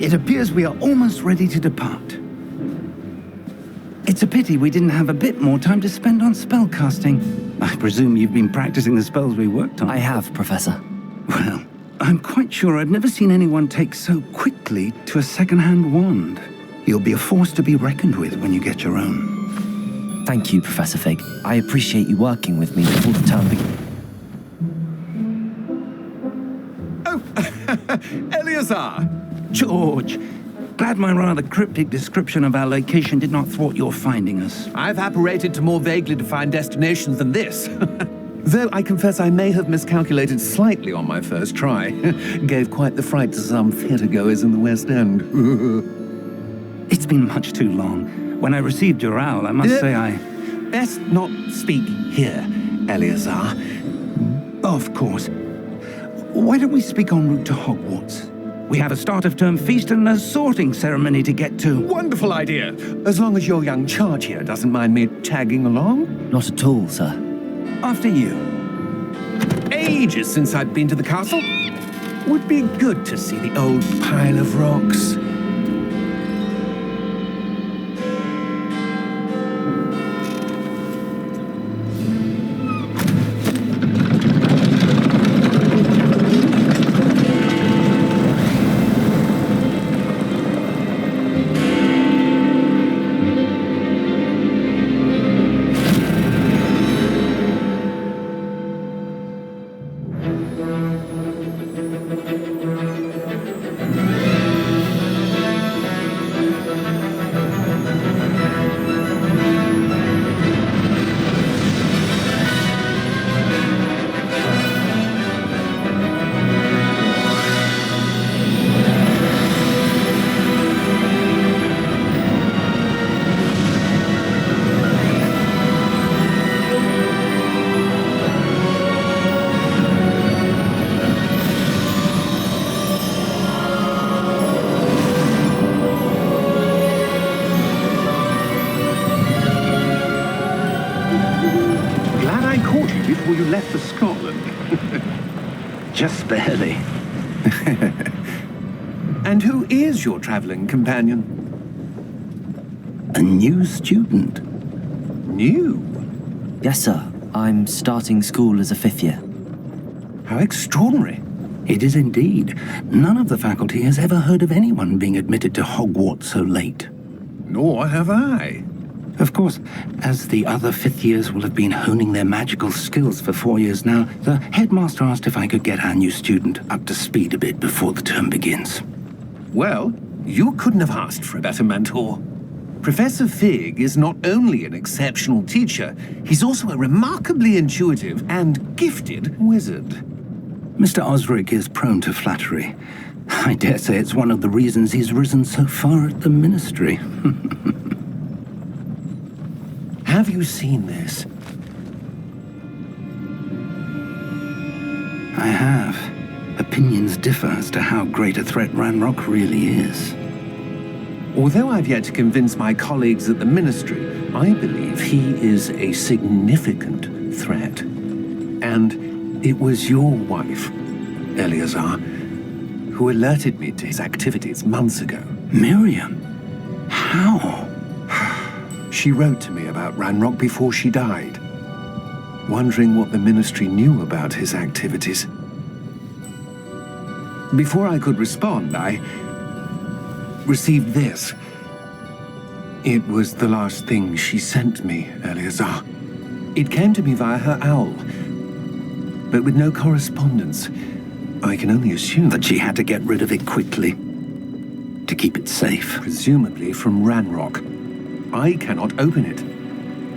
It appears we are almost ready to depart. It's a pity we didn't have a bit more time to spend on spellcasting. I presume you've been practicing the spells we worked on. I have, Professor. Well, I'm quite sure I've never seen anyone take so quickly to a second-hand wand. You'll be a force to be reckoned with when you get your own. Thank you, Professor Fig. I appreciate you working with me before the term begins. Oh, Eleazar! George, glad my rather cryptic description of our location did not thwart your finding us. I've apparated to more vaguely defined destinations than this. Though I confess I may have miscalculated slightly on my first try. Gave quite the fright to some theatre-goers in the West End. It's been much too long. When I received your owl, I must say I... Best not speak here, Eleazar. Of course. Why don't we speak en route to Hogwarts? We have a start-of-term feast and a sorting ceremony to get to. Wonderful idea. As long as your young charge here doesn't mind me tagging along. Not at all, sir. After you. Ages since I've been to the castle. Would be good to see the old pile of rocks. Before you left for Scotland. Just barely. And who is your traveling companion? A new student. New? Yes, sir. I'm starting school as a 5th year. How extraordinary. It is indeed. None of the faculty has ever heard of anyone being admitted to Hogwarts so late. Nor have I. Of course, as the other 5th years will have been honing their magical skills for 4 years now, the headmaster asked if I could get our new student up to speed a bit before the term begins. Well, you couldn't have asked for a better mentor. Professor Fig is not only an exceptional teacher, he's also a remarkably intuitive and gifted wizard. Mr. Osric is prone to flattery. I dare say it's one of the reasons he's risen so far at the ministry. Have you seen this? I have. Opinions differ as to how great a threat Ranrock really is. Although I've yet to convince my colleagues at the Ministry, I believe he is a significant threat. And it was your wife, Eleazar, who alerted me to his activities months ago. Miriam? How? She wrote to me about Ranrock before she died, wondering what the Ministry knew about his activities. Before I could respond, I received this. It was the last thing she sent me, Eleazar. It came to me via her owl, but with no correspondence. I can only assume that she had to get rid of it quickly, to keep it safe. Presumably from Ranrock. I cannot open it.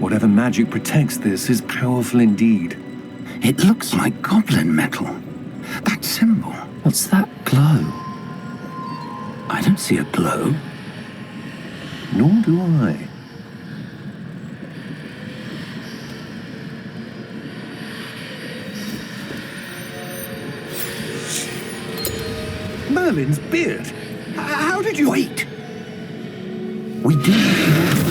Whatever magic protects this is powerful indeed. It looks like goblin metal. That symbol. What's that glow? I don't see a glow. Nor do I. Merlin's beard. How did you... Wait! We do not know.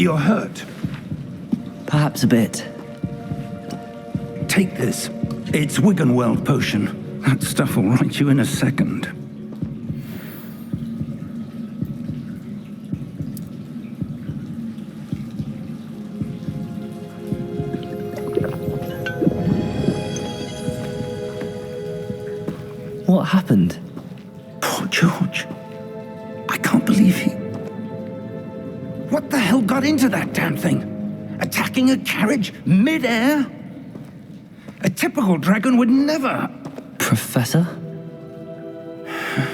You're hurt. Perhaps a bit. Take this. It's Wiggenweld potion. That stuff will right you in a second. What happened? Poor George. I can't believe he... What the hell got into that damn thing? Attacking a carriage mid-air? A typical dragon would never... Professor?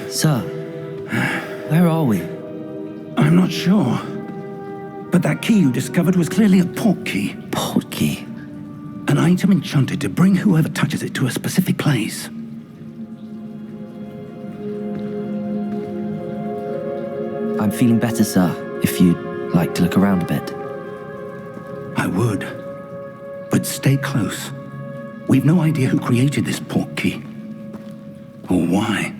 Sir, where are we? I'm not sure. But that key you discovered was clearly a port key. Port key? An item enchanted to bring whoever touches it to a specific place. I'm feeling better, sir, if you'd like to look around a bit. I would. But stay close. We've no idea who created this port key. Or why.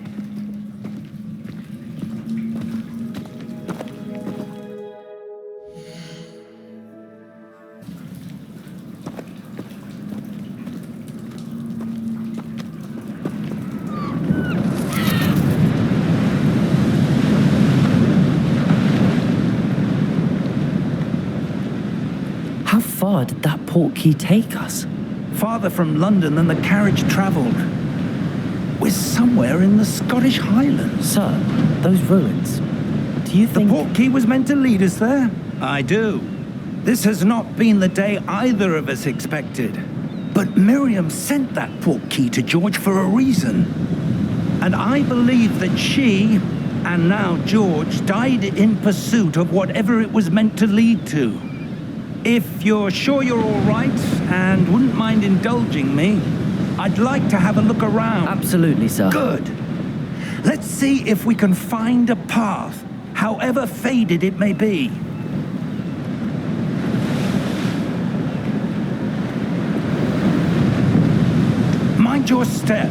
How far did that port key take us? Farther from London than the carriage travelled. We're somewhere in the Scottish Highlands. Sir, those ruins. Do you think... The port key was meant to lead us there? I do. This has not been the day either of us expected. But Miriam sent that port key to George for a reason. And I believe that she, and now George, died in pursuit of whatever it was meant to lead to. If you're sure you're all right and wouldn't mind indulging me, I'd like to have a look around. Absolutely, sir. Good. Let's see if we can find a path, however faded it may be. Mind your step.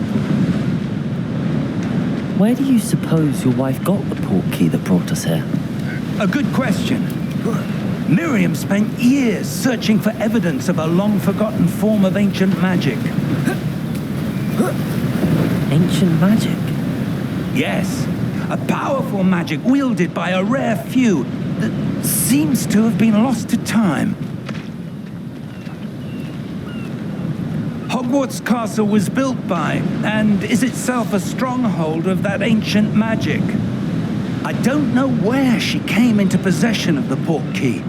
Where do you suppose your wife got the port key that brought us here? A good question. Miriam spent years searching for evidence of a long-forgotten form of ancient magic. Ancient magic? Yes, a powerful magic wielded by a rare few that seems to have been lost to time. Hogwarts Castle was built by, and is itself a stronghold of that ancient magic. I don't know where she came into possession of the port key,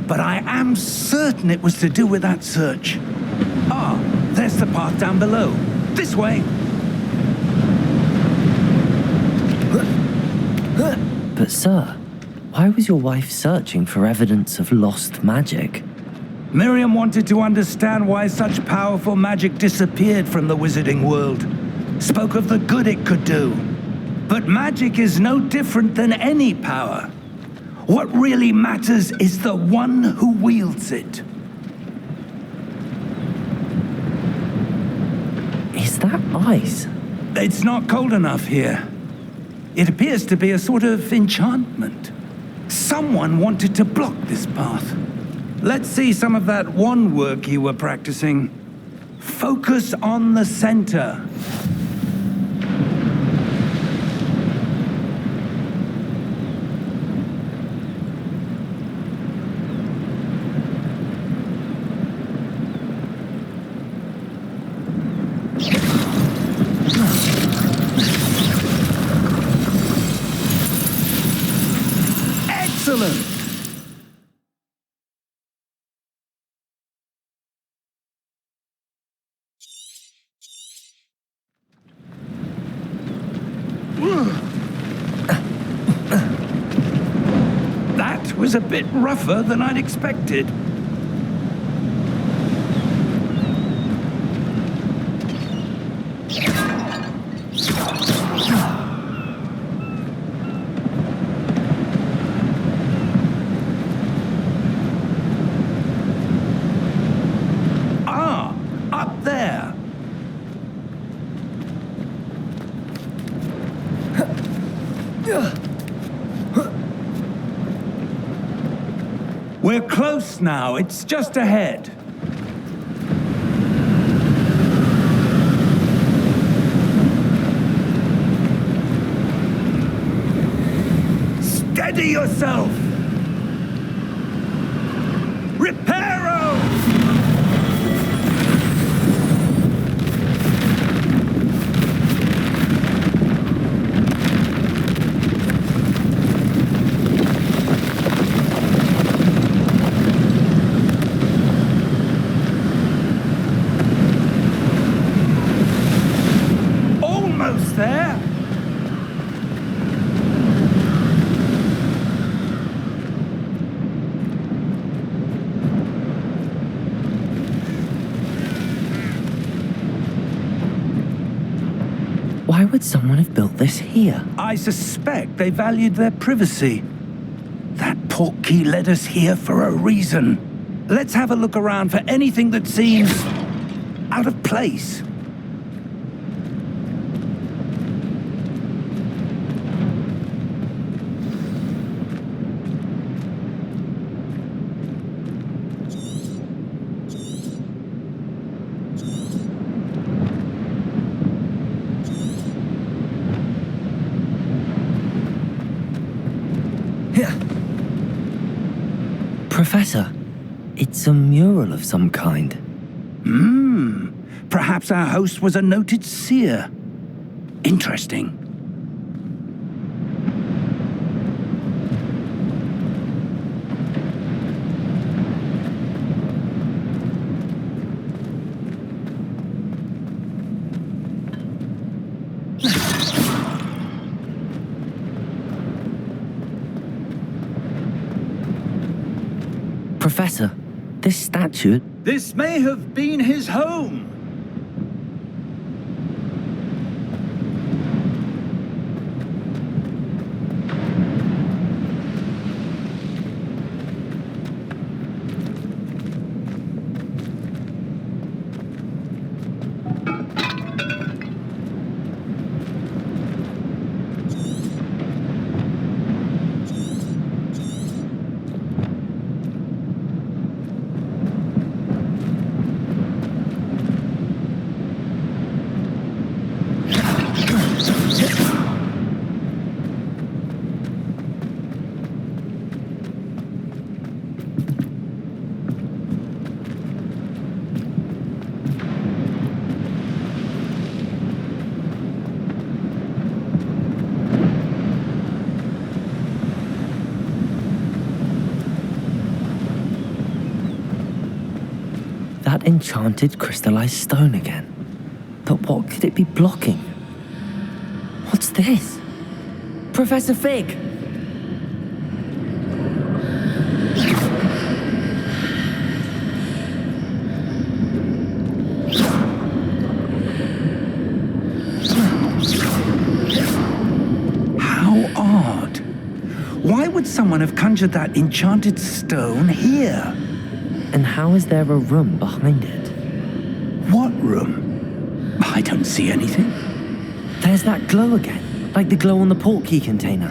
but I am certain it was to do with that search. Ah, there's the path down below. This way. But sir, why was your wife searching for evidence of lost magic? Miriam wanted to understand why such powerful magic disappeared from the wizarding world. Spoke of the good it could do. But magic is no different than any power. What really matters is the one who wields it. Is that ice? It's not cold enough here. It appears to be a sort of enchantment. Someone wanted to block this path. Let's see some of that wand work you were practicing. Focus on the center. Excellent! That was a bit rougher than I'd expected. Ah, up there. close now. It's just ahead. Steady yourself! Reparo! Almost there. Why would someone have built this here? I suspect they valued their privacy. That portkey led us here for a reason. Let's have a look around for anything that seems out of place. Professor, it's a mural of some kind. Perhaps our host was a noted seer. Interesting. Professor, this statue... This may have been his home. That enchanted crystallized stone again. But what could it be blocking? What's this? Professor Fig! How odd. Why would someone have conjured that enchanted stone here? And how is there a room behind it? What room? I don't see anything. There's that glow again, like the glow on the portkey container.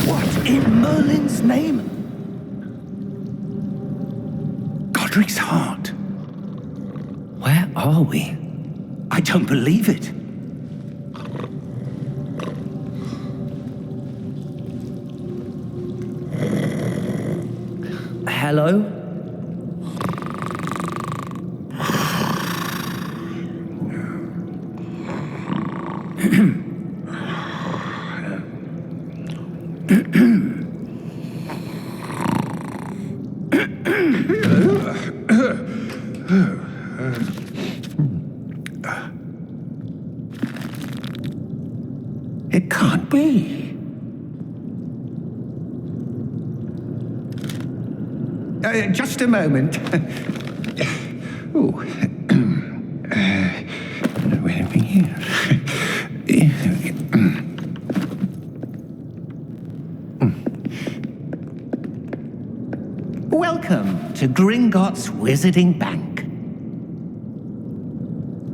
What in Merlin's name? Godric's heart. Where are we? I don't believe it. Hello? It can't be. Just a moment. Oh. Anything here? Welcome to Gringotts Wizarding Bank.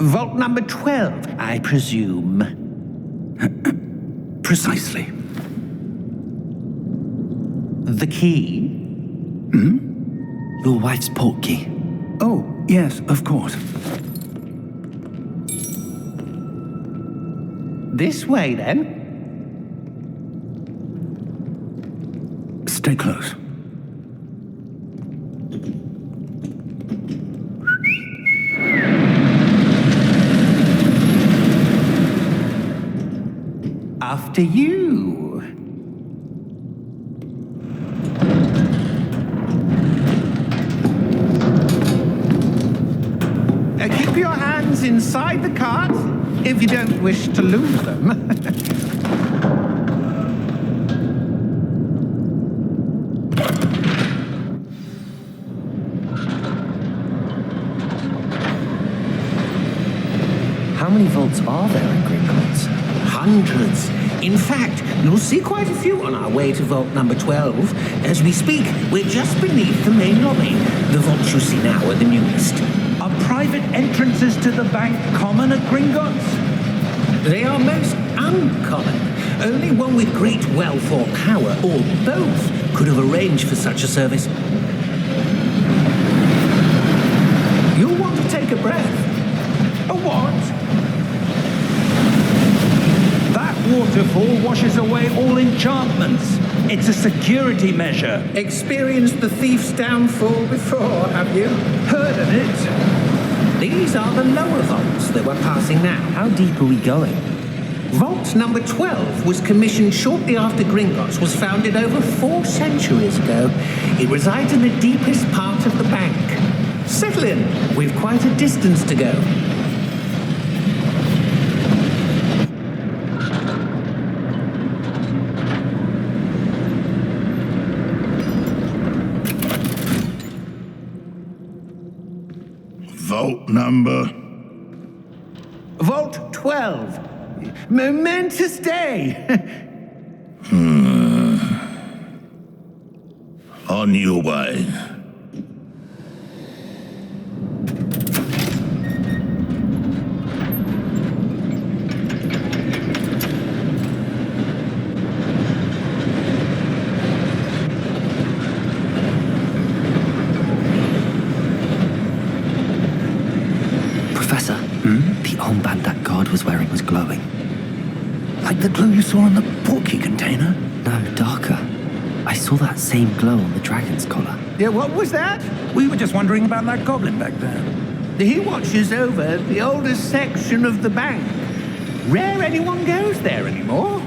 Vault number 12, I presume. Precisely. The key? Your wife's portkey. Oh, yes, of course. This way, then. Stay close. After you. Keep your hands inside the cart if you don't wish to lose them. How many vaults are there in Gringotts? Hundreds. In fact, you'll see quite a few on our way to vault number 12. As we speak, we're just beneath the main lobby. The vaults you see now are the newest. Are private entrances to the bank common at Gringotts? They are most uncommon. Only one with great wealth or power, or both, could have arranged for such a service. You'll want to take a breath. A what? That waterfall washes away all enchantments. It's a security measure. Experienced the thief's downfall before, have you? Heard of it? These are the lower vaults that we're passing now. How deep are we going? Vault number 12 was commissioned shortly after Gringotts was founded over 4 centuries ago. It resides in the deepest part of the bank. Settle in. We've quite a distance to go. Vault number. Vault 12. Momentous day. On your way. Professor, the armband that guard was wearing was glowing. Like the glow you saw on the portkey container? No, darker. I saw that same glow on the dragon's collar. Yeah, what was that? We were just wondering about that goblin back there. He watches over the oldest section of the bank. Rare anyone goes there anymore.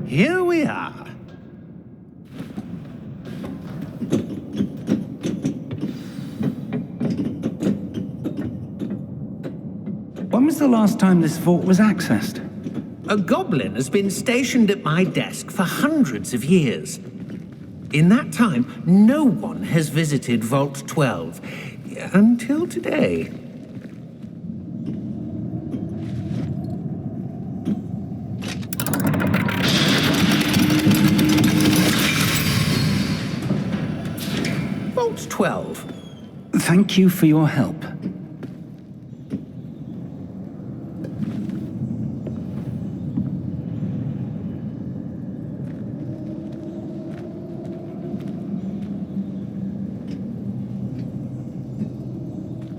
Here we are. When was the last time this vault was accessed? A goblin has been stationed at my desk for hundreds of years. In that time, no one has visited Vault 12 until today. Vault 12. Thank you for your help.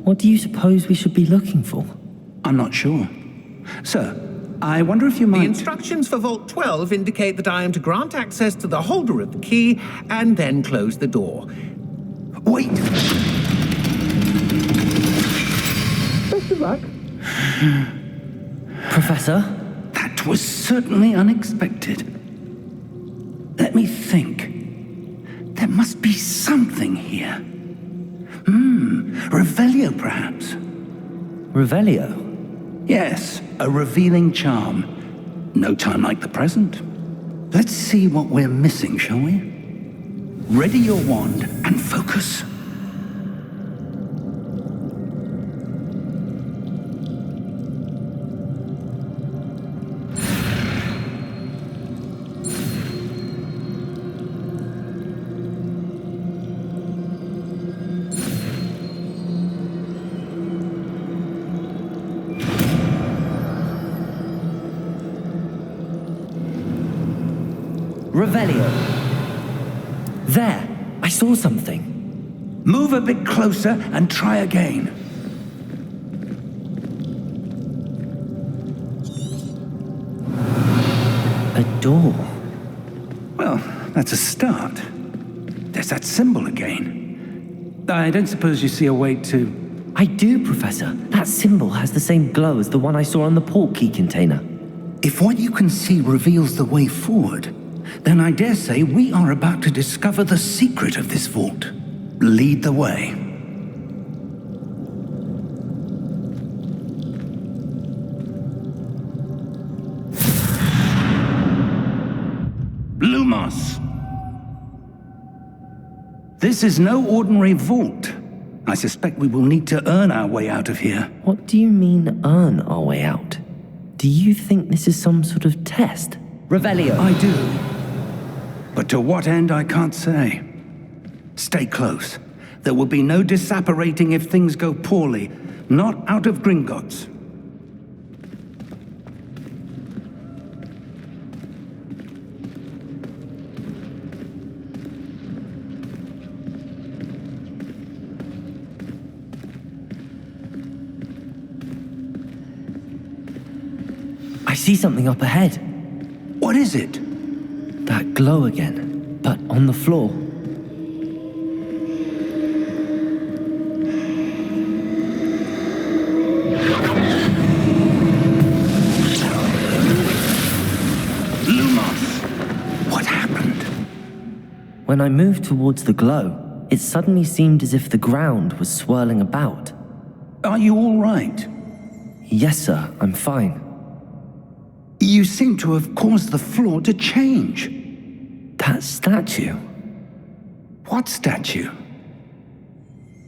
What do you suppose we should be looking for? I'm not sure. Sir, I wonder if you The might... instructions for Vault 12 indicate that I am to grant access to the holder of the key and then close the door. Wait! Best of luck. Professor? That was certainly unexpected. Let me think. There must be something here. Revelio, perhaps. Revelio? Yes, a revealing charm. No time like the present. Let's see what we're missing, shall we? Ready your wand and focus. Revelio. There, I saw something. Move a bit closer and try again. A door. Well, that's a start. There's that symbol again. I don't suppose you see a way to... I do, Professor. That symbol has the same glow as the one I saw on the port key container. If what you can see reveals the way forward, then I dare say we are about to discover the secret of this vault. Lead the way. Lumos! This is no ordinary vault. I suspect we will need to earn our way out of here. What do you mean, earn our way out? Do you think this is some sort of test? Revelio. I do. But to what end, I can't say. Stay close. There will be no disapparating if things go poorly. Not out of Gringotts. I see something up ahead. What is it? That glow again, but on the floor. Lumos! What happened? When I moved towards the glow, it suddenly seemed as if the ground was swirling about. Are you all right? Yes, sir, I'm fine. You seem to have caused the floor to change. That statue. What statue?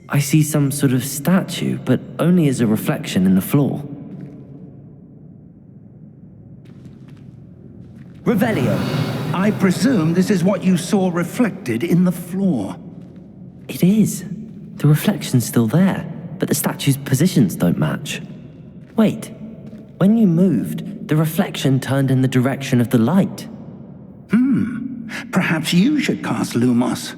I see some sort of statue, but only as a reflection in the floor. Revelio. I presume this is what you saw reflected in the floor. It is. The reflection's still there, but the statue's positions don't match. Wait. When you moved, the reflection turned in the direction of the light. Perhaps you should cast Lumos.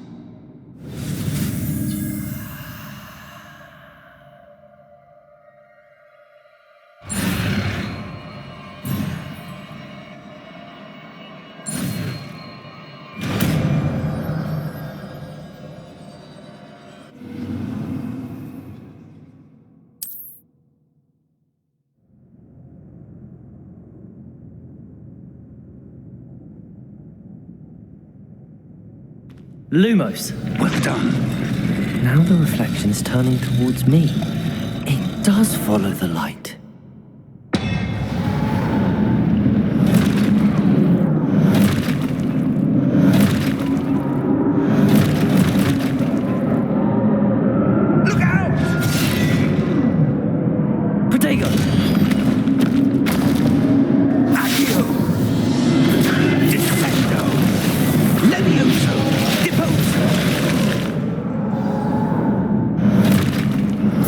Lumos. Well done. Now the reflection is turning towards me. It does follow the light. Look out! Protego! Accio! Defendo! Levioso! Deposo!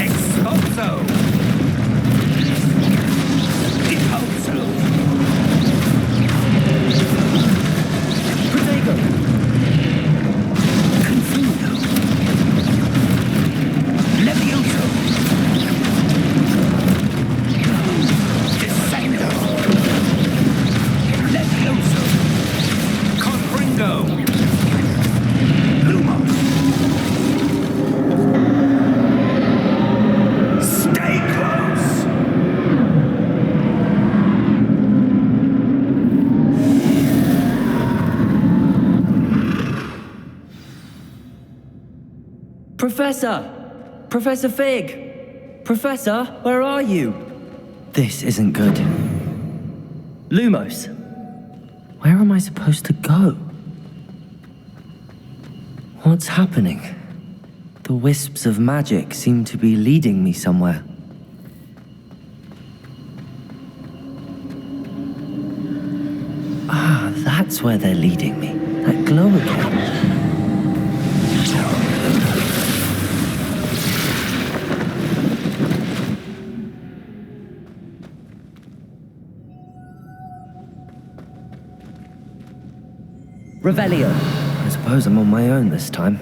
Expulso! Deposo! Protego! Confundo! Levioso! Descendo! Levioso! Confringo! Lumos! Stay close! Professor! Professor Fig! Professor, where are you? This isn't good. Lumos! Where am I supposed to go? What's happening? The wisps of magic seem to be leading me somewhere. Ah, that's where they're leading me. That glow again. Revelio. I suppose I'm on my own this time.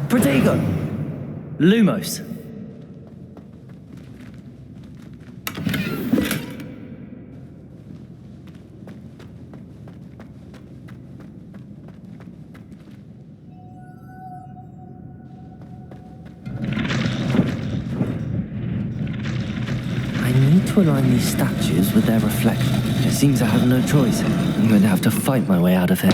Protego! Lumos. I need to align these statues with their reflection. It seems I have no choice. I'm going to have to fight my way out of here.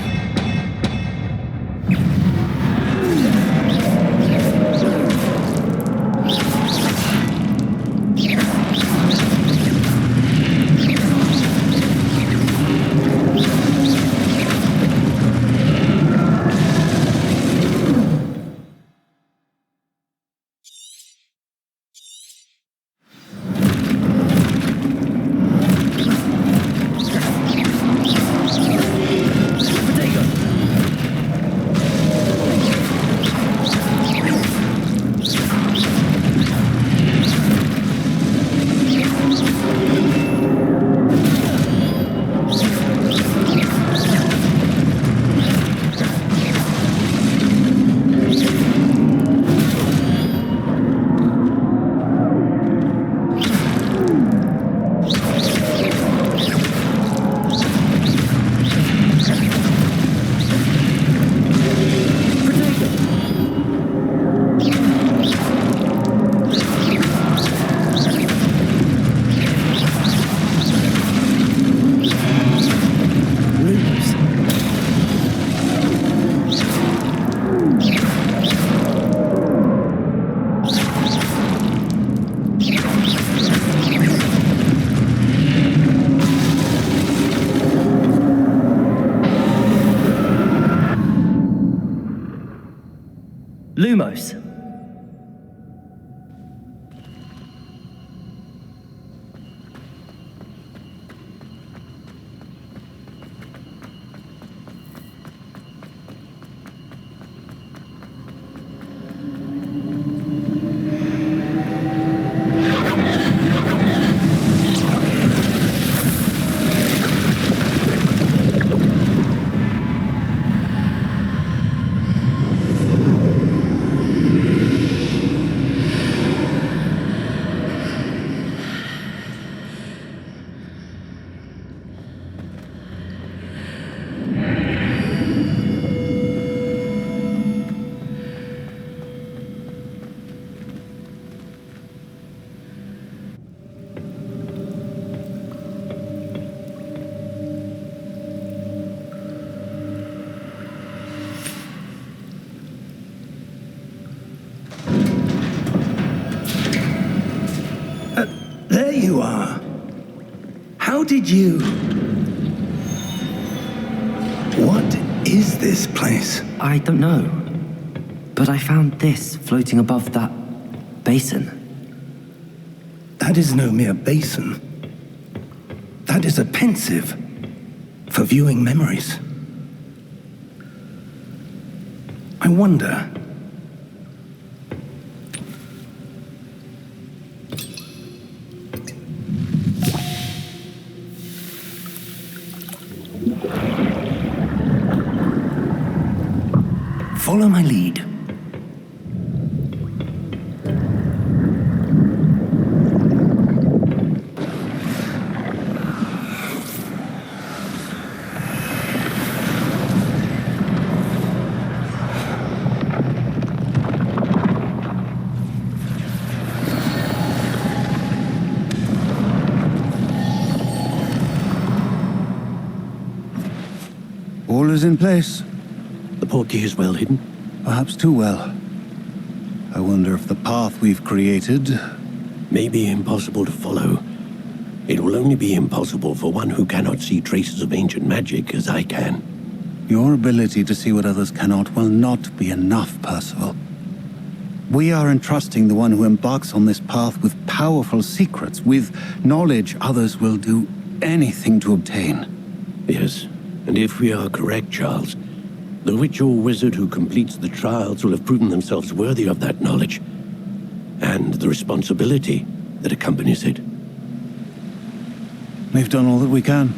Lumos. There you are. How did you... What is this place? I don't know. But I found this floating above that basin. That is no mere basin. That is a pensive for viewing memories. I wonder... Follow my lead. All is in place. The portkey is well hidden. Perhaps too well. I wonder if the path we've created... May be impossible to follow. It will only be impossible for one who cannot see traces of ancient magic as I can. Your ability to see what others cannot will not be enough, Percival. We are entrusting the one who embarks on this path with powerful secrets, with knowledge others will do anything to obtain. Yes, and if we are correct, Charles, the witch or wizard who completes the trials will have proven themselves worthy of that knowledge. And the responsibility that accompanies it. We've done all that we can.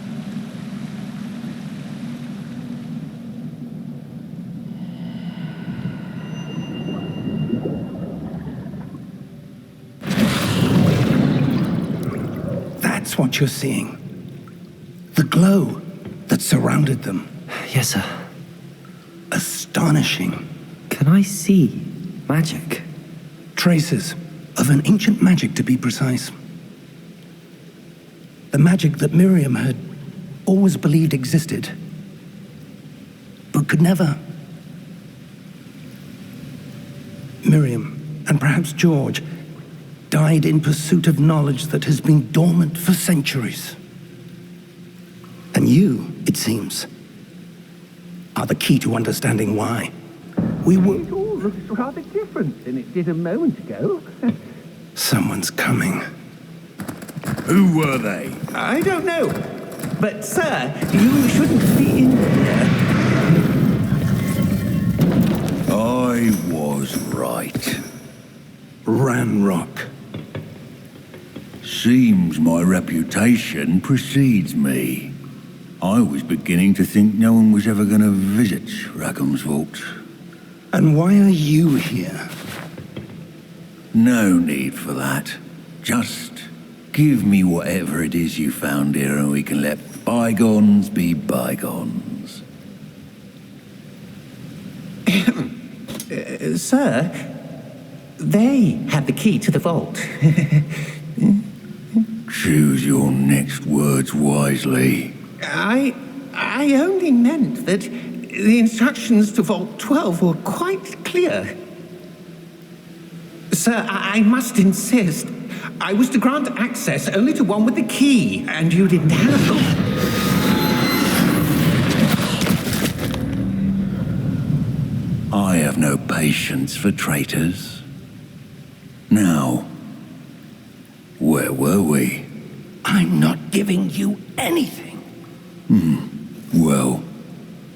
That's what you're seeing. The glow that surrounded them. Yes, sir. Astonishing. Can I see magic? Traces of an ancient magic, to be precise. The magic that Miriam had always believed existed, but could never. Miriam, and perhaps George, died in pursuit of knowledge that has been dormant for centuries. And you, it seems, are the key to understanding why. It all looks rather different than it did a moment ago. Someone's coming. Who were they? I don't know. But, sir, you shouldn't be in here. I was right. Ranrock. Seems my reputation precedes me. I was beginning to think no one was ever going to visit Rackham's vault. And why are you here? No need for that. Just give me whatever it is you found here and we can let bygones be bygones. Sir, they had the key to the vault. Choose your next words wisely. I only meant that the instructions to Vault 12 were quite clear. Sir, I must insist. I was to grant access only to one with the key, and you didn't have them. I have no patience for traitors. Now, where were we? I'm not giving you anything. Well,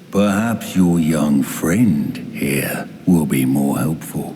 perhaps your young friend here will be more helpful.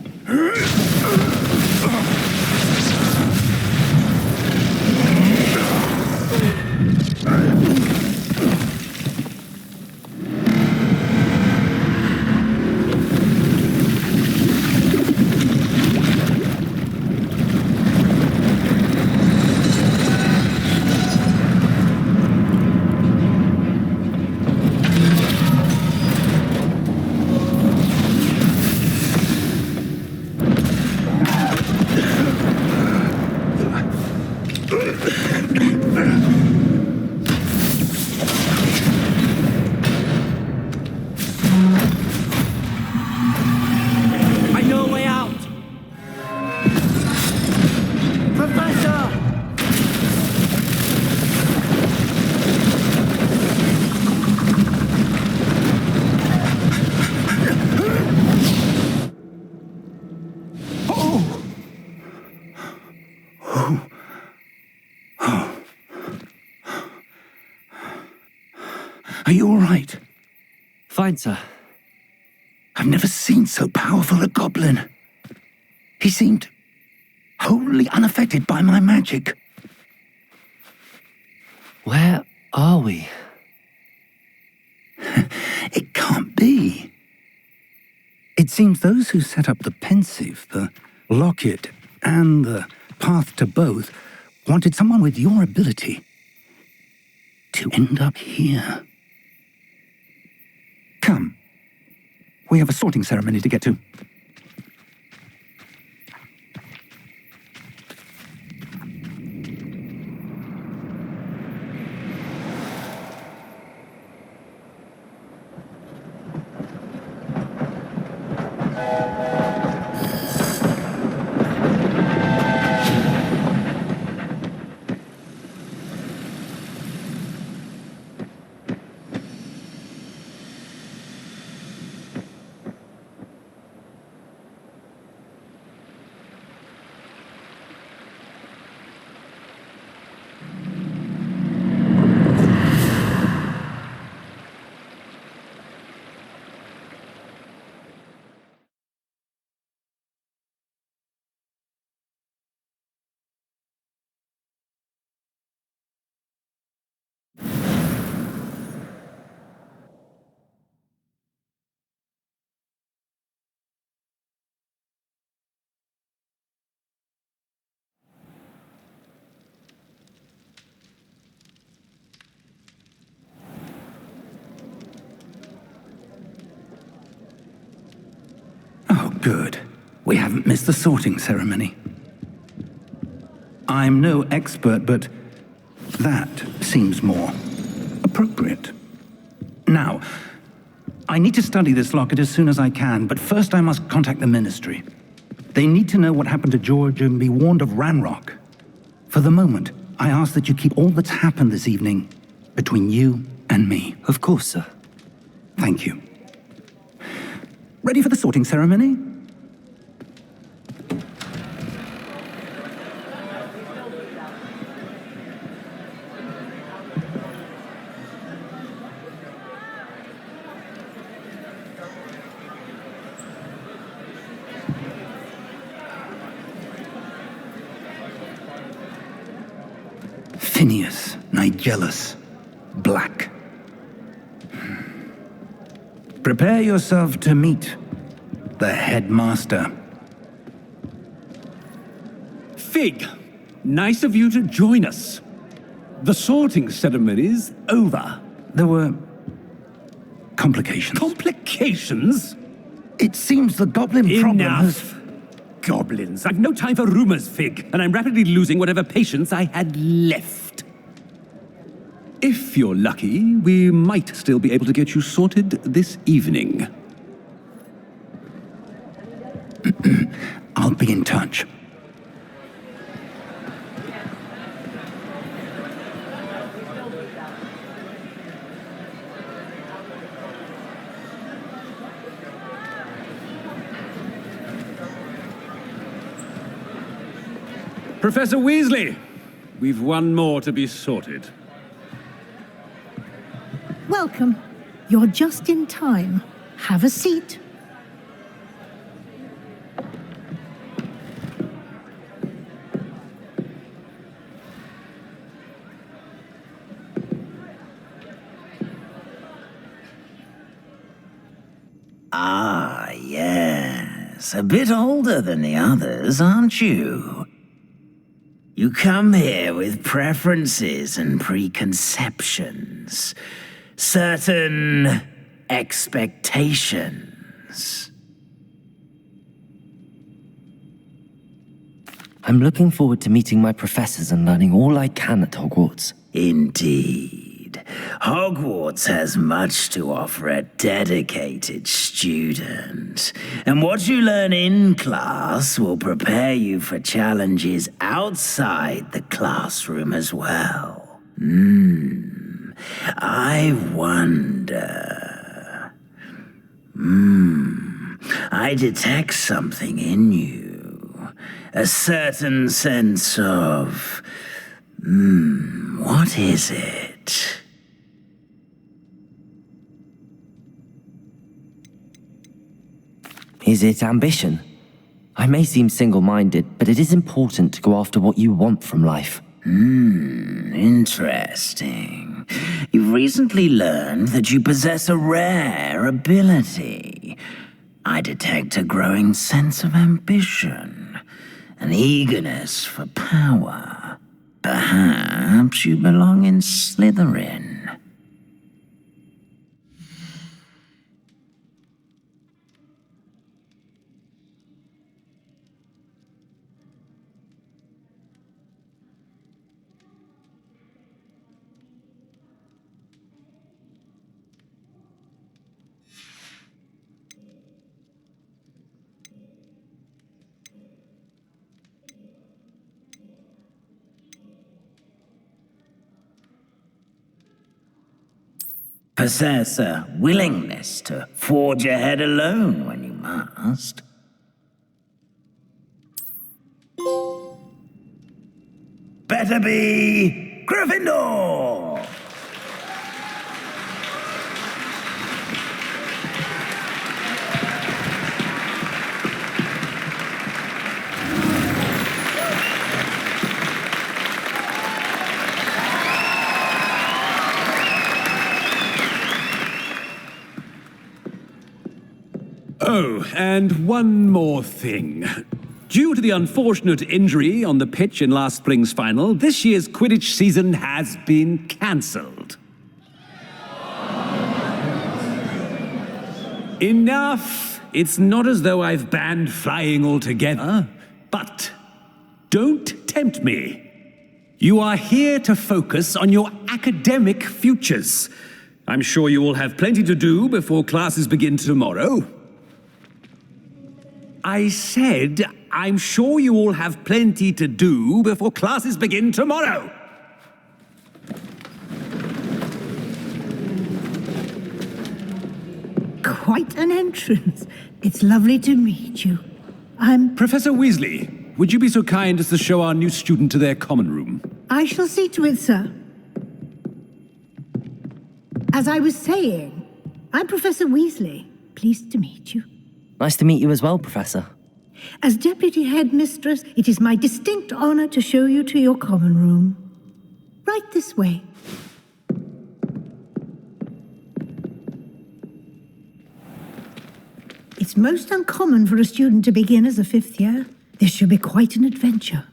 Are you all right? Fine, sir. I've never seen so powerful a goblin. He seemed wholly unaffected by my magic. Where are we? It can't be. It seems those who set up the pensive, the locket, and the path to both wanted someone with your ability to end up here. Come. We have a sorting ceremony to get to. Good. We haven't missed the sorting ceremony. I'm no expert, but that seems more appropriate. Now, I need to study this locket as soon as I can, but first I must contact the Ministry. They need to know what happened to George and be warned of Ranrock. For the moment, I ask that you keep all that's happened this evening between you and me. Of course, sir. Thank you. Ready for the sorting ceremony? Phineas, Nigellus, Black. Prepare yourself to meet the headmaster. Fig, nice of you to join us. The sorting ceremony's over. There were complications. Complications? It seems the goblin problem has... Enough. Goblins. I've no time for rumors, Fig, and I'm rapidly losing whatever patience I had left. If you're lucky, we might still be able to get you sorted this evening. I'll be in touch. Professor Weasley, we've one more to be sorted. Welcome. You're just in time. Have a seat. Ah, yes. A bit older than the others, aren't you? You come here with preferences and preconceptions. Certain expectations. I'm looking forward to meeting my professors and learning all I can at Hogwarts. Indeed. Hogwarts has much to offer a dedicated student. And what you learn in class will prepare you for challenges outside the classroom as well. I wonder... I detect something in you. A certain sense of... what is it? Is it ambition? I may seem single-minded, but it is important to go after what you want from life. Interesting. You've recently learned that you possess a rare ability. I detect a growing sense of ambition, an eagerness for power. Perhaps you belong in Slytherin. Possess a willingness to forge ahead alone when you must. Better be Gryffindor! Oh, and one more thing. Due to the unfortunate injury on the pitch in last spring's final, this year's Quidditch season has been cancelled. Enough it's not as though I've banned flying altogether, but don't tempt me. You are here to focus on your academic futures. I'm sure you will have plenty to do before classes begin tomorrow. I said, I'm sure you all have plenty to do before classes begin tomorrow. Quite an entrance. It's lovely to meet you. I'm... Professor Weasley, would you be so kind as to show our new student to their common room? I shall see to it, sir. As I was saying, I'm Professor Weasley. Pleased to meet you. Nice to meet you as well, Professor. As Deputy Headmistress, it is my distinct honor to show you to your common room. Right this way. It's most uncommon for a student to begin as a fifth year. This should be quite an adventure.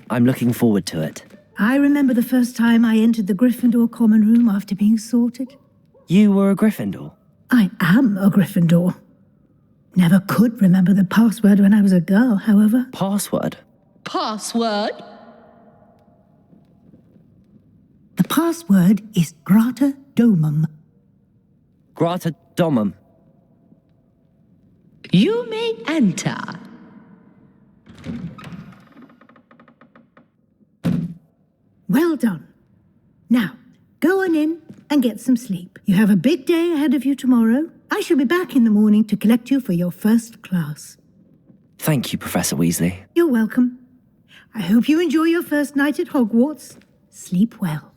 I'm looking forward to it. I remember the first time I entered the Gryffindor common room after being sorted. You were a Gryffindor? I am a Gryffindor. Never could remember the password when I was a girl, however. Password? Password? The password is Grata Domum. Grata Domum. You may enter. Well done. Now, go on in and get some sleep. You have a big day ahead of you tomorrow. I shall be back in the morning to collect you for your first class. Thank you, Professor Weasley. You're welcome. I hope you enjoy your first night at Hogwarts. Sleep well.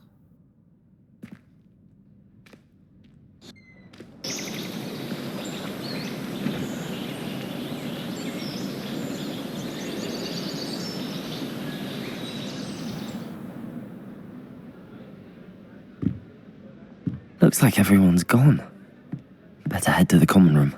Looks like everyone's gone. Better head to the common room.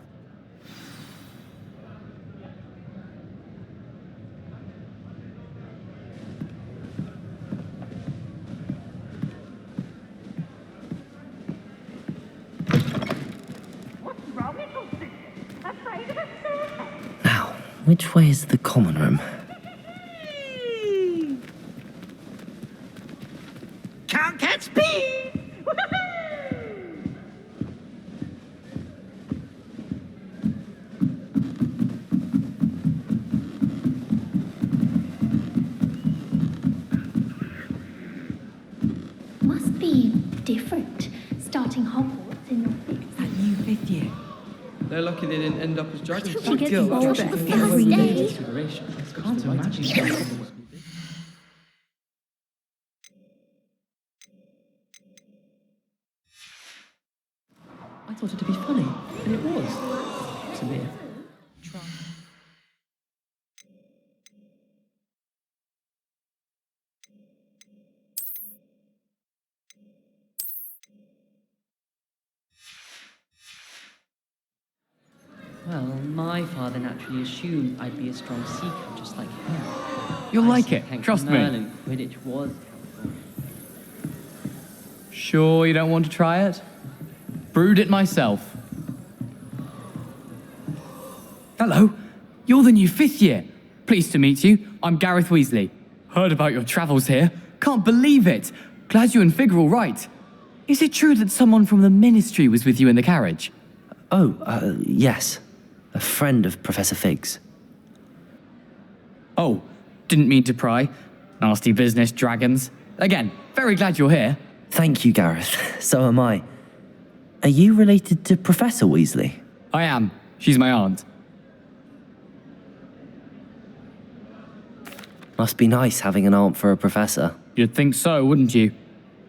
Now, which way is the common room? Can't catch me! Must be different, starting Hogwarts in your fifth. That new fifth year. They're lucky they didn't end up as dragons. She gets bored the first day. Can't imagine. I thought it'd be funny, and it was. To me. Well, my father naturally assumed I'd be a strong seeker, just like him. You'll like it, trust me. Quidditch was helpful. Sure you don't want to try it? Brewed it myself. Hello, you're the new fifth year. Pleased to meet you. I'm Gareth Weasley. Heard about your travels here. Can't believe it. Glad you and Fig are all right. Is it true that someone from the Ministry was with you in the carriage? Oh, yes. A friend of Professor Fig's. Oh, didn't mean to pry. Nasty business, dragons. Again, very glad you're here. Thank you, Gareth. So am I. Are you related to Professor Weasley? I am. She's my aunt. Must be nice having an aunt for a professor. You'd think so, wouldn't you?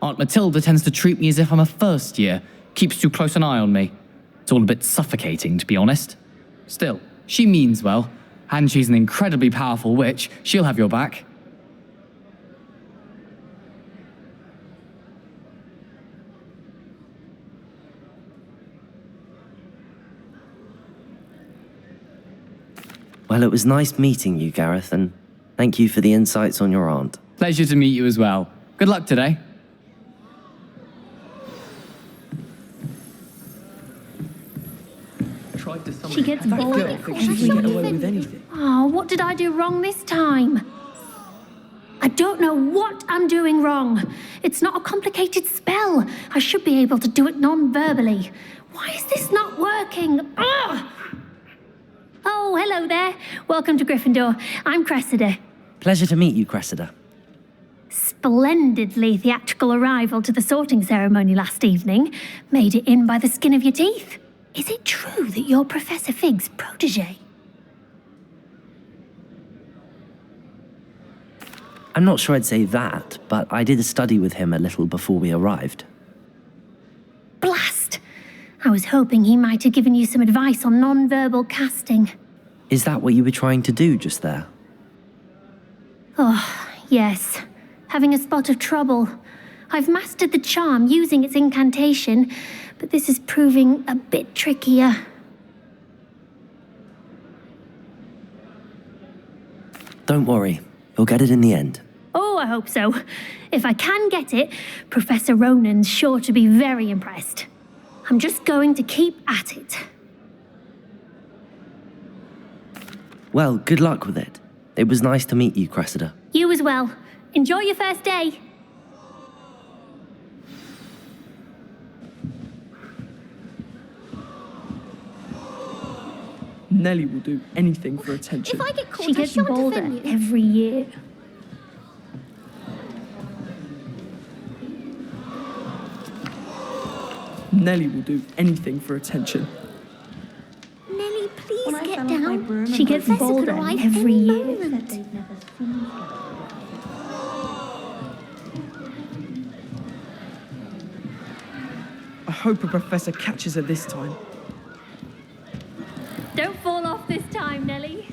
Aunt Matilda tends to treat me as if I'm a first year. Keeps too close an eye on me. It's all a bit suffocating, to be honest. Still, she means well, and she's an incredibly powerful witch. She'll have your back. Well, it was nice meeting you, Gareth, and thank you for the insights on your aunt. Pleasure to meet you as well. Good luck today. tried to summon She gets that bored. girl thinks she can get away with anything. Oh, what did I do wrong this time? I don't know what I'm doing wrong. It's not a complicated spell. I should be able to do it non-verbally. Why is this not working? Ugh! Oh, hello there. Welcome to Gryffindor. I'm Cressida. Pleasure to meet you, Cressida. Splendidly theatrical arrival to the sorting ceremony last evening. Made it in by the skin of your teeth. Is it true that you're Professor Fig's protege? I'm not sure I'd say that, but I did study with him a little before we arrived. Blast! I was hoping he might have given you some advice on non-verbal casting. Is that what you were trying to do just there? Oh, yes. Having a spot of trouble. I've mastered the charm using its incantation, but this is proving a bit trickier. Don't worry, you'll get it in the end. Oh, I hope so. If I can get it, Professor Ronen's sure to be very impressed. I'm just going to keep at it. Well, good luck with it. It was nice to meet you, Cressida. You as well. Enjoy your first day. Nellie will do anything for attention. If I get caught, she gets bolder every year. Nellie will do anything for attention. Nellie, please get down. She gets bolder every year. I hope a professor catches her this time. Don't fall off this time, Nellie.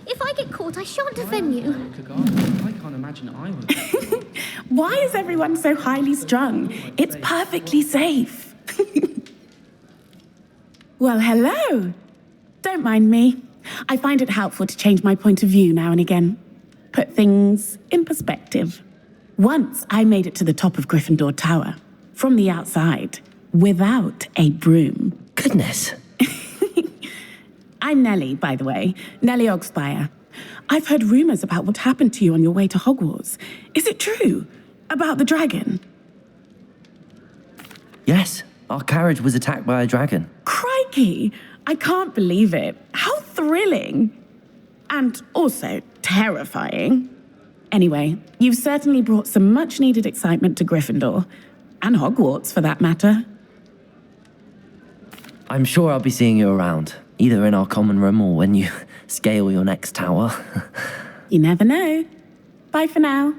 If I get caught, I shan't defend you. I can't imagine I would. Why is everyone so highly strung? It's perfectly safe. Well, hello. Don't mind me. I find it helpful to change my point of view now and again. Put things in perspective. Once I made it to the top of Gryffindor Tower, from the outside, without a broom. Goodness. I'm Nellie, by the way. Nellie Ogspire. I've heard rumors about what happened to you on your way to Hogwarts. Is it true? About the dragon? Yes, our carriage was attacked by a dragon. Crikey! I can't believe it. How thrilling! And also terrifying. Anyway, you've certainly brought some much-needed excitement to Gryffindor. And Hogwarts, for that matter. I'm sure I'll be seeing you around, either in our common room or when you scale your next tower. You never know. Bye for now.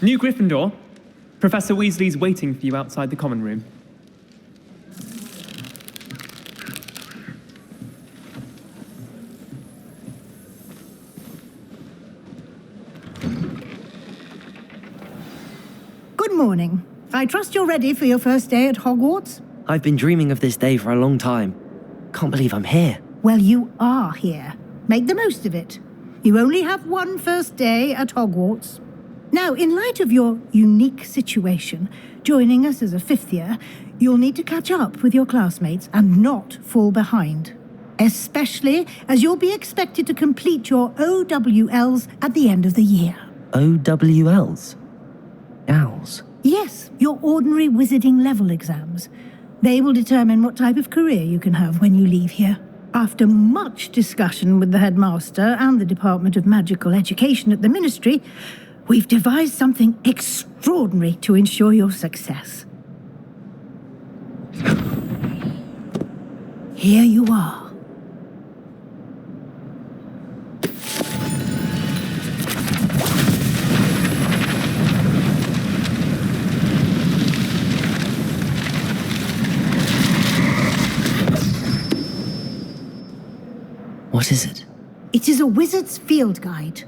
New Gryffindor. Professor Weasley's waiting for you outside the common room. Good morning. I trust you're ready for your first day at Hogwarts? I've been dreaming of this day for a long time. Can't believe I'm here. Well, you are here. Make the most of it. You only have one first day at Hogwarts. Now, in light of your unique situation, joining us as a fifth year, you'll need to catch up with your classmates and not fall behind. Especially as you'll be expected to complete your OWLs at the end of the year. OWLs? Owls? Yes, your ordinary wizarding level exams. They will determine what type of career you can have when you leave here. After much discussion with the headmaster and the Department of Magical Education at the Ministry, we've devised something extraordinary to ensure your success. Here you are. What is it? It is a wizard's field guide.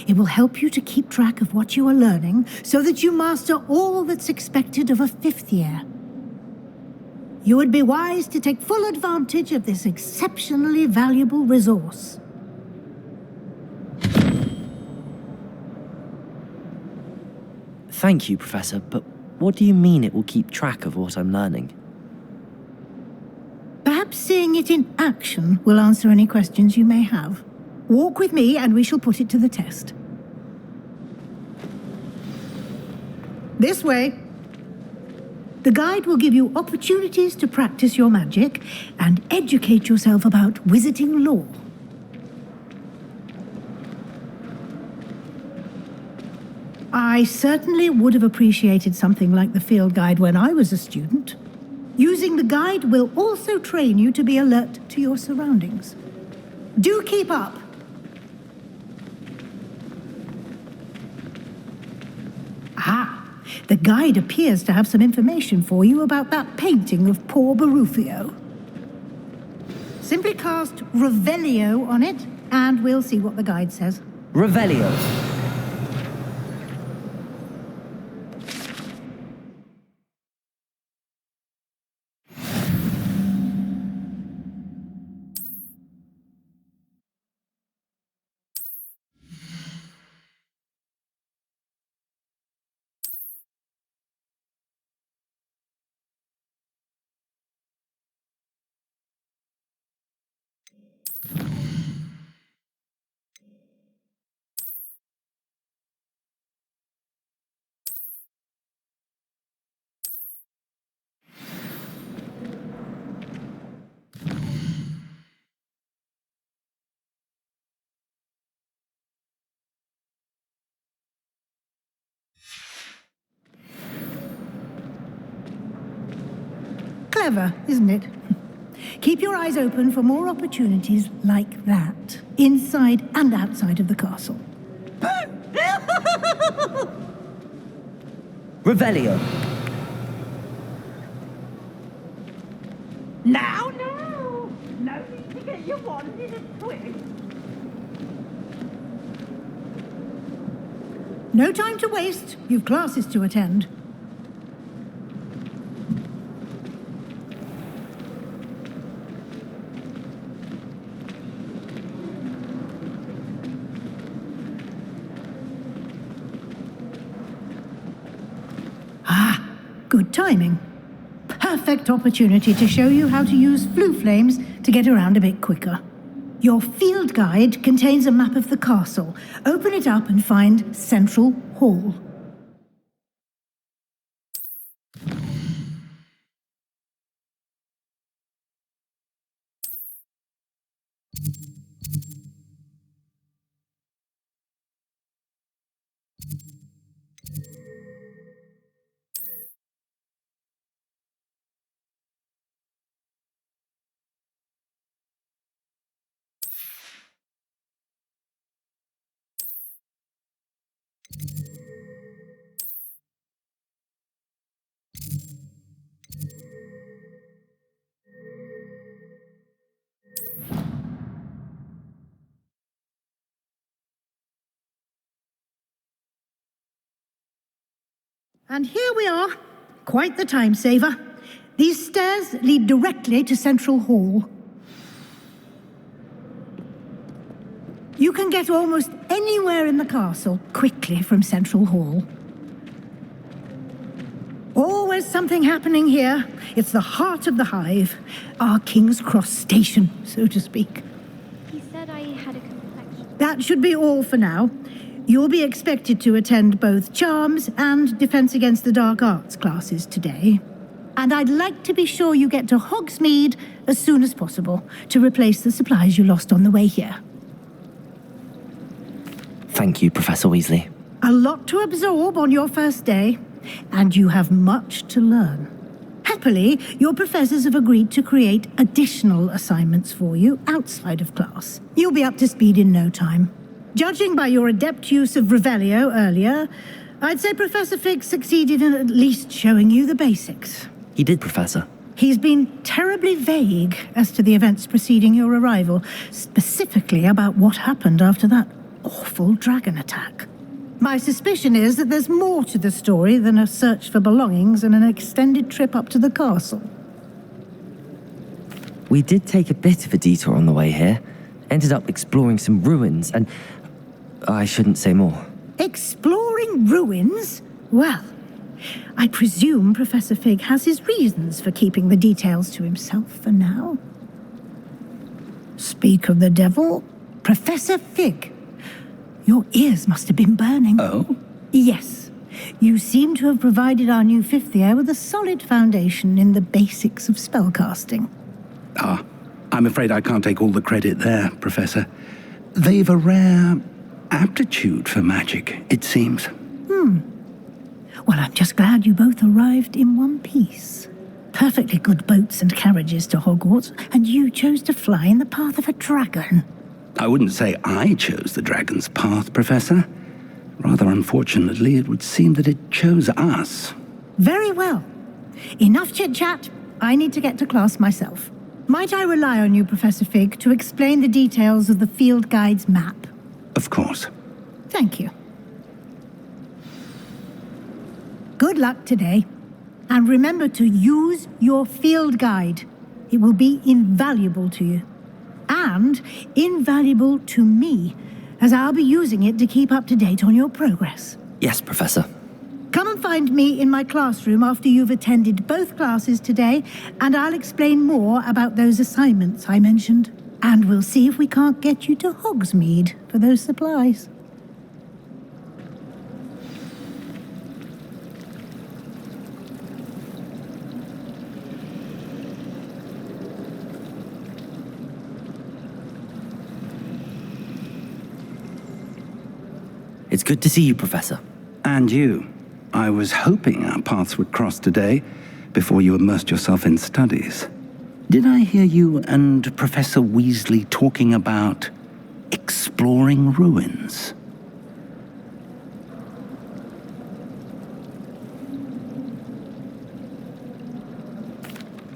It will help you to keep track of what you are learning so that you master all that's expected of a fifth year. You would be wise to take full advantage of this exceptionally valuable resource. Thank you, Professor, but what do you mean it will keep track of what I'm learning? perhaps seeing it in action will answer any questions you may have. Walk with me and we shall put it to the test. This way. The guide will give you opportunities to practice your magic and educate yourself about wizarding lore. I certainly would have appreciated something like the field guide when I was a student. Using the guide will also train you to be alert to your surroundings. Do keep up. Ah, the guide appears to have some information for you about that painting of poor Barufio. Simply cast Revelio on it, and we'll see what the guide says. Revelio. Clever, isn't it? Keep your eyes open for more opportunities like that, inside and outside of the castle. Revelio. Now, no need to get your wand in a twist. No time to waste. You've classes to attend. Good timing. Perfect opportunity to show you how to use flue flames to get around a bit quicker. Your field guide contains a map of the castle. Open it up and find Central Hall. And here we are. Quite the time saver. These stairs lead directly to Central Hall. You can get almost anywhere in the castle quickly from Central Hall. Always something happening here. It's the heart of the hive. Our King's Cross station, so to speak. He said I had a complexion. That should be all for now. You'll be expected to attend both Charms and Defense Against the Dark Arts classes today. And I'd like to be sure you get to Hogsmeade as soon as possible to replace the supplies you lost on the way here. Thank you, Professor Weasley. A lot to absorb on your first day, and you have much to learn. Happily, your professors have agreed to create additional assignments for you outside of class. You'll be up to speed in no time. Judging by your adept use of Revelio earlier, I'd say Professor Fig succeeded in at least showing you the basics. He did, Professor. He's been terribly vague as to the events preceding your arrival, specifically about what happened after that awful dragon attack. My suspicion is that there's more to the story than a search for belongings and an extended trip up to the castle. We did take a bit of a detour on the way here. Ended up exploring some ruins and... I shouldn't say more. Exploring ruins? Well, I presume Professor Fig has his reasons for keeping the details to himself for now. Speak of the devil, Professor Fig. Your ears must have been burning. Oh? Yes. You seem to have provided our new fifth year with a solid foundation in the basics of spellcasting. Ah, I'm afraid I can't take all the credit there, Professor. They've a rare aptitude for magic, it seems. Well, I'm just glad you both arrived in one piece. Perfectly good boats and carriages to Hogwarts, and you chose to fly in the path of a dragon. I wouldn't say I chose the dragon's path, Professor. Rather unfortunately, it would seem that it chose us. Very well. Enough chit-chat. I need to get to class myself. Might I rely on you, Professor Fig, to explain the details of the field guide's map? Of course. Thank you. Good luck today. And remember to use your field guide. It will be invaluable to you. And invaluable to me, as I'll be using it to keep up to date on your progress. Yes, Professor. Come and find me in my classroom after you've attended both classes today, and I'll explain more about those assignments I mentioned. And we'll see if we can't get you to Hogsmeade for those supplies. It's good to see you, Professor. And you. I was hoping our paths would cross today, before you immersed yourself in studies. Did I hear you and Professor Weasley talking about exploring ruins?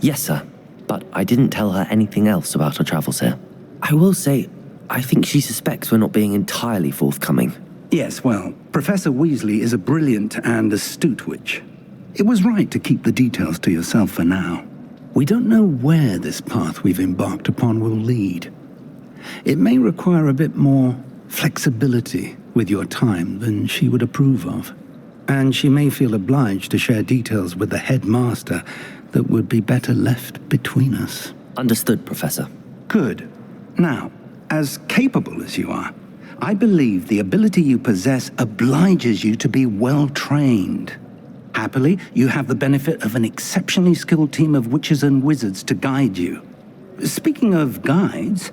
Yes, sir. But I didn't tell her anything else about our travels here. I will say, I think she suspects we're not being entirely forthcoming. Yes, well, Professor Weasley is a brilliant and astute witch. It was right to keep the details to yourself for now. We don't know where this path we've embarked upon will lead. It may require a bit more flexibility with your time than she would approve of. And she may feel obliged to share details with the headmaster that would be better left between us. Understood, Professor. Good. Now, as capable as you are, I believe the ability you possess obliges you to be well trained. Happily, you have the benefit of an exceptionally skilled team of witches and wizards to guide you. Speaking of guides,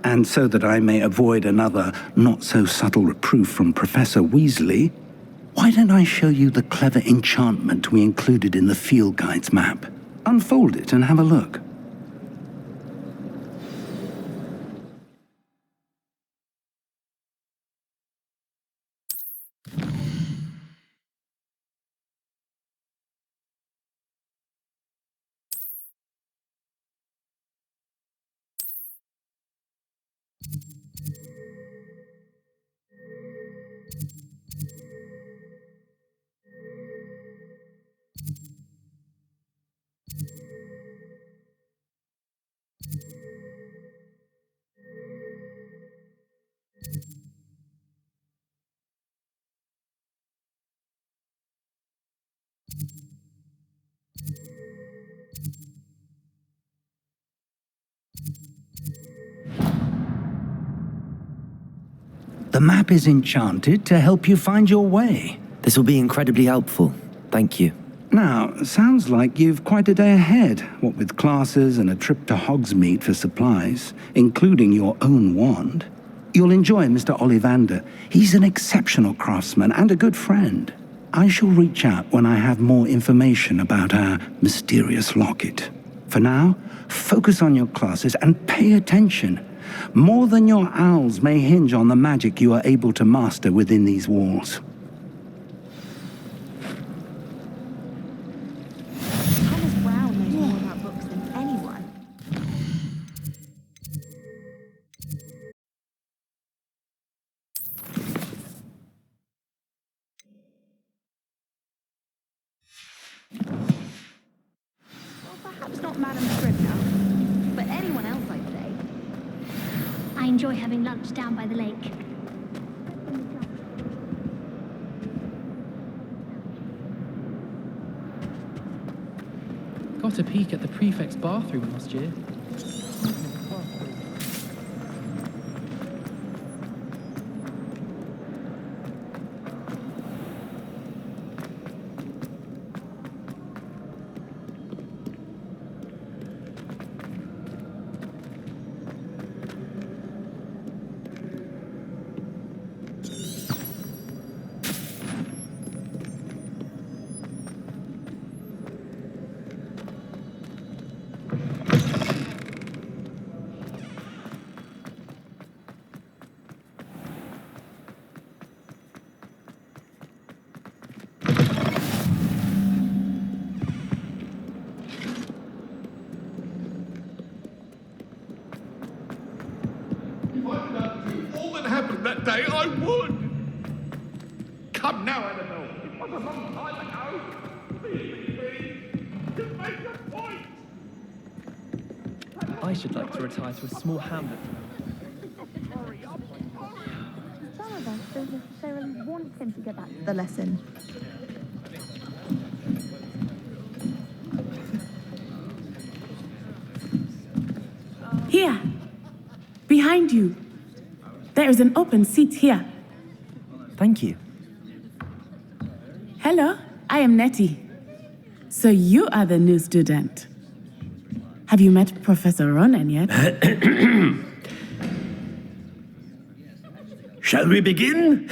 and so that I may avoid another not-so-subtle reproof from Professor Weasley, why don't I show you the clever enchantment we included in the field guide's map? Unfold it and have a look. The map is enchanted to help you find your way. This will be incredibly helpful. Thank you. Now, sounds like you've quite a day ahead, what with classes and a trip to Hogsmeade for supplies, including your own wand. You'll enjoy Mr. Ollivander. He's an exceptional craftsman and a good friend. I shall reach out when I have more information about our mysterious locket. For now, focus on your classes and pay attention. More than your owls may hinge on the magic you are able to master within these walls. Thomas Brown knows more about books than anyone. Well, perhaps not Madame Scribner, but anyone else, I'd say. I enjoy having lunch down by the lake. Got a peek at the prefect's bathroom last year. I would! Come now, Annabelle. It was a long time ago. Please, just make your point. I should like to retire to a small hamlet. Some of us don't necessarily want him to get back to the lesson. Here, behind you. There is an open seat here. Thank you. Hello, I am Nettie. So you are the new student. Have you met Professor Ronen yet? Shall we begin?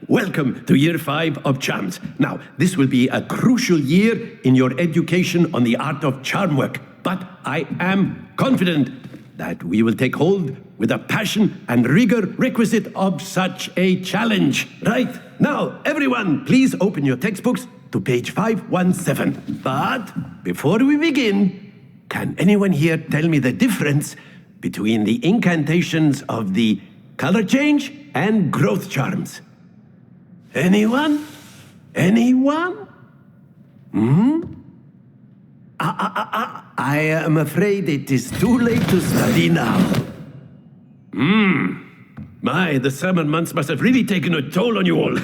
Welcome to Year 5 of Charms. Now, this will be a crucial year in your education on the art of charm work, but I am confident that we will take hold with the passion and rigor requisite of such a challenge. Right, now, everyone, please open your textbooks to page 517. But before we begin, can anyone here tell me the difference between the incantations of the color change and growth charms? Anyone? Anyone? I am afraid it is too late to study now. My, the summer months must have really taken a toll on you all.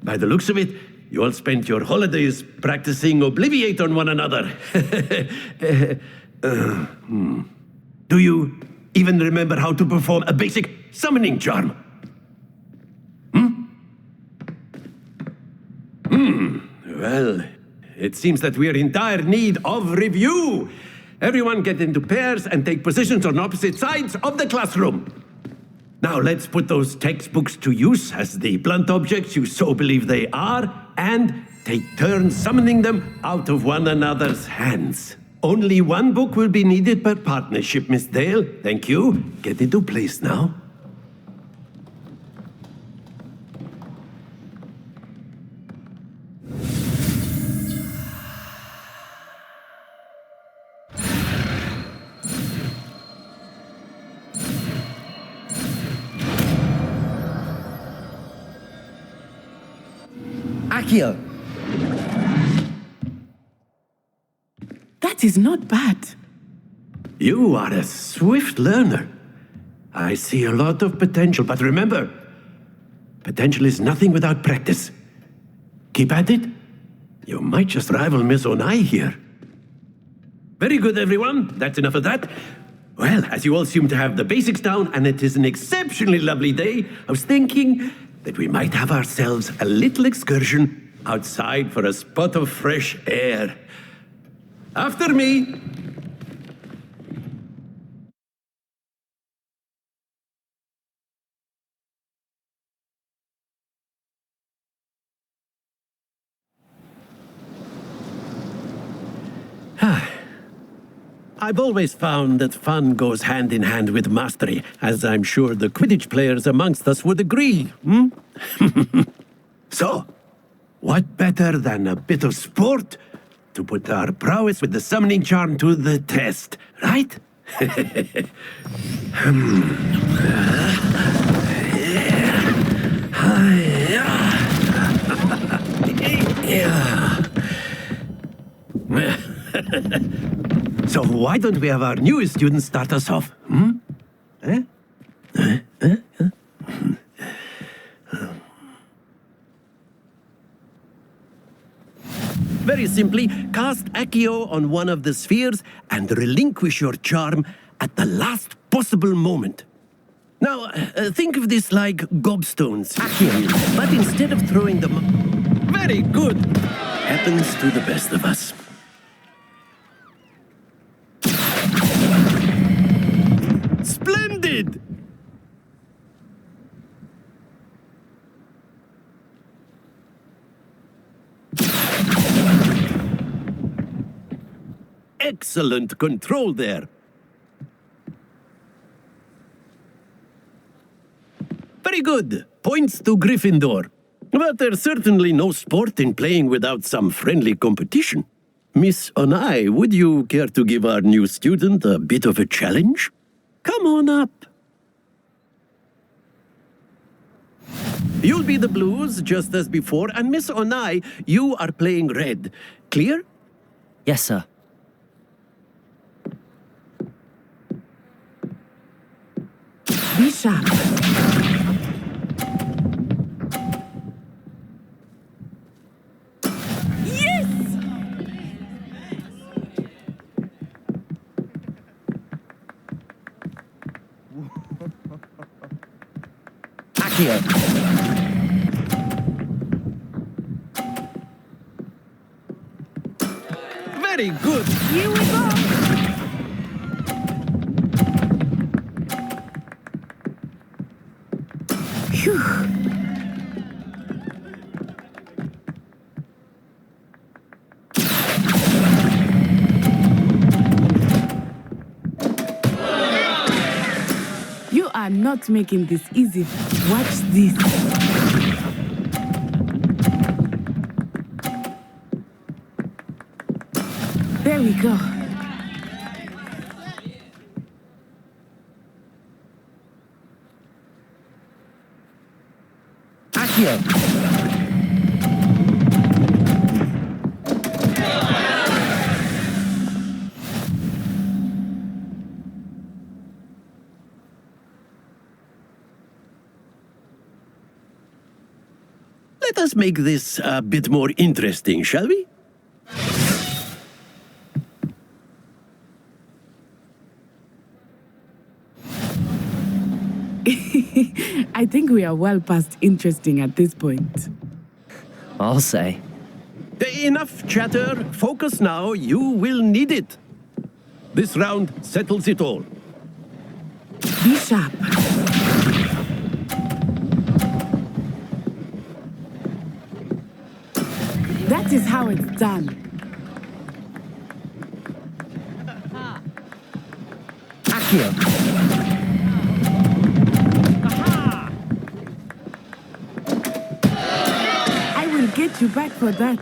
By the looks of it, you all spent your holidays practicing Obliviate on one another. Do you even remember how to perform a basic summoning charm? Well, it seems that we are in dire need of review. Everyone get into pairs and take positions on opposite sides of the classroom. Now let's put those textbooks to use as the blunt objects you so believe they are, and take turns summoning them out of one another's hands. Only one book will be needed per partnership, Miss Dale. Thank you. Get into place now. Accio! That is not bad. You are a swift learner. I see a lot of potential, but remember, potential is nothing without practice. Keep at it. You might just rival Miss Onai here. Very good, everyone. That's enough of that. Well, as you all seem to have the basics down, and it is an exceptionally lovely day, I was thinking that we might have ourselves a little excursion outside for a spot of fresh air. After me. I've always found that fun goes hand in hand with mastery, as I'm sure the Quidditch players amongst us would agree. So, what better than a bit of sport to put our prowess with the summoning charm to the test, right? So why don't we have our newest student start us off? Very simply, cast Accio on one of the spheres and relinquish your charm at the last possible moment. Now, think of this like gobstones, Accio, but instead of throwing them... Very good! Happens to the best of us. Splendid! Excellent control there. Very good. Points to Gryffindor. But there's certainly no sport in playing without some friendly competition. Miss Onai, would you care to give our new student a bit of a challenge? Come on up. You'll be the blues, just as before, and Miss Onai, you are playing red. Clear? Yes, sir. Be sharp. Accio. Very good. Here we go. Phew. You are not making this easy. Watch this. There we go. Accio. Let us make this a bit more interesting, shall we? I think we are well past interesting at this point. I'll say. Enough chatter. Focus now. You will need it. This round settles it all. Be sharp. That is how it's done. Accio. I will get you back for that.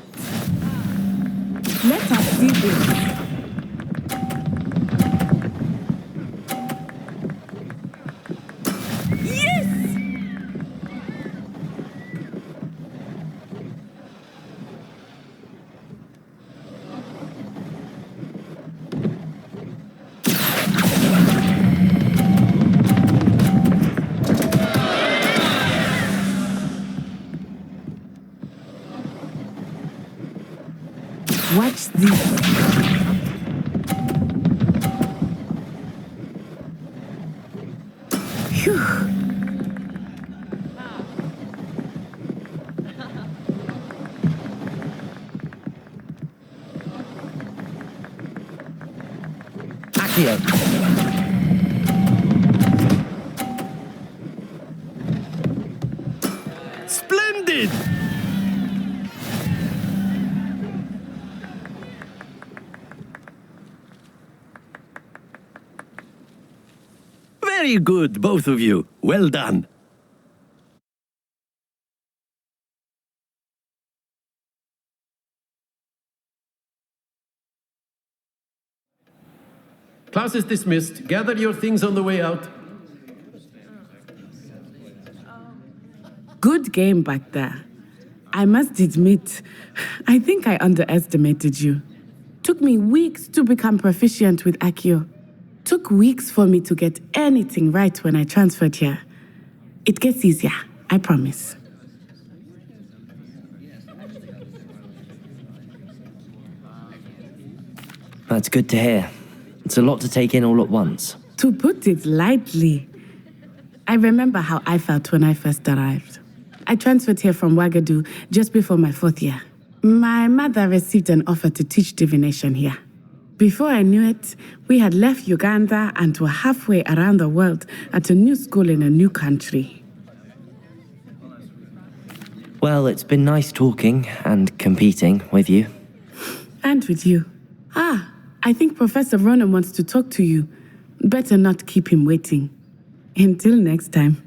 Let us see this. Watch this. Phew. Accio. Splendid! Very good, both of you. Well done. Class is dismissed. Gather your things on the way out. Good game back there. I must admit, I think I underestimated you. Took me weeks to become proficient with Accio. Took weeks for me to get anything right when I transferred here. It gets easier, I promise. That's good to hear. It's a lot to take in all at once. To put it lightly, I remember how I felt when I first arrived. I transferred here from Ouagadougou just before my 4th year. My mother received an offer to teach divination here. Before I knew it, we had left Uganda and were halfway around the world at a new school in a new country. Well, it's been nice talking and competing with you. And with you. I think Professor Ronen wants to talk to you. Better not keep him waiting. Until next time.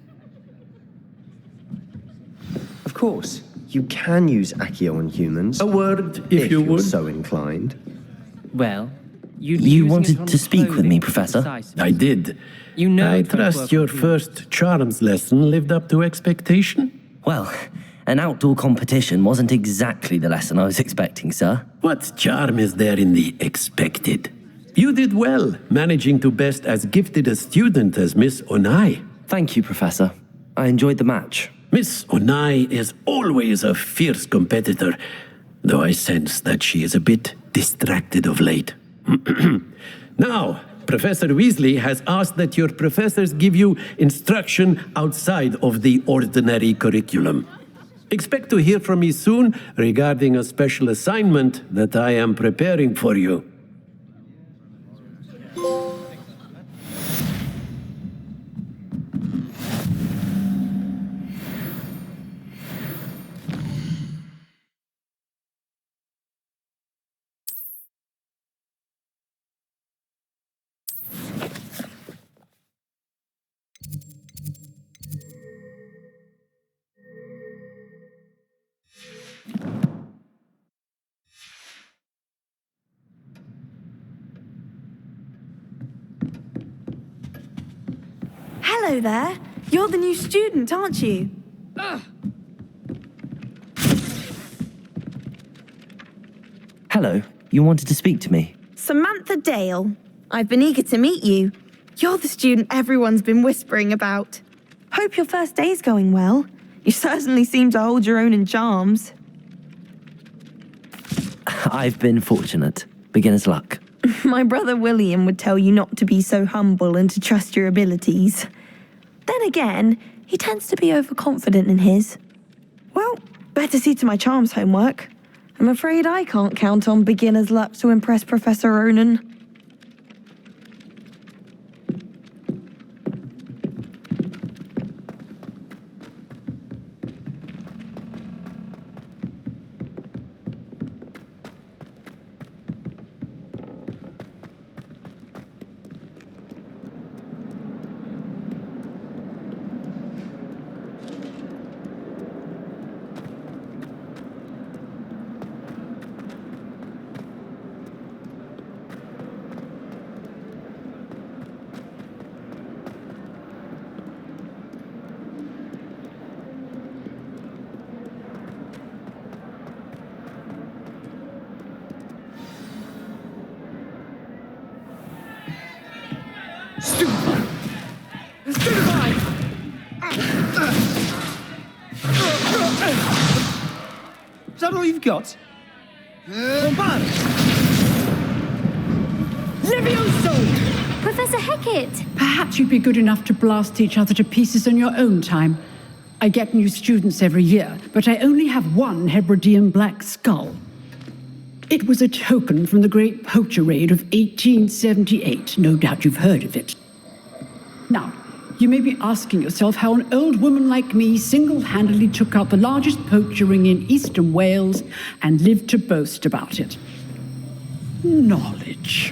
Of course, you can use Accio on humans. A word, if you you're would. so inclined. Well, You wanted to speak with me, Professor? I did. You know I it won't trust work your with you. first charms lesson lived up to expectation. Well, an outdoor competition wasn't exactly the lesson I was expecting, sir. What charm is there in the expected? You did well, managing to best as gifted a student as Miss Onai. Thank you, Professor. I enjoyed the match. Miss Onai is always a fierce competitor, though I sense that she is a bit distracted of late. Now, Professor Weasley has asked that your professors give you instruction outside of the ordinary curriculum. Expect to hear from me soon regarding a special assignment that I am preparing for you. Hello there. You're the new student, aren't you? Hello, you wanted to speak to me? Samantha Dale. I've been eager to meet you. You're the student everyone's been whispering about. Hope your first day's going well. You certainly seem to hold your own in charms. I've been fortunate. Beginner's luck. My brother William would tell you not to be so humble and to trust your abilities. Then again, he tends to be overconfident in his. Well, better see to my charms homework. I'm afraid I can't count on beginner's luck to impress Professor Ronen. Is that all you've got? Levioso! Professor Hecat! Perhaps you'd be good enough to blast each other to pieces in your own time. I get new students every year, but I only have one Hebridean black skull. It was a token from the Great Poacher Raid of 1878. No doubt you've heard of it. Now, you may be asking yourself how an old woman like me single-handedly took out the largest poacher ring in eastern Wales and lived to boast about it. Knowledge.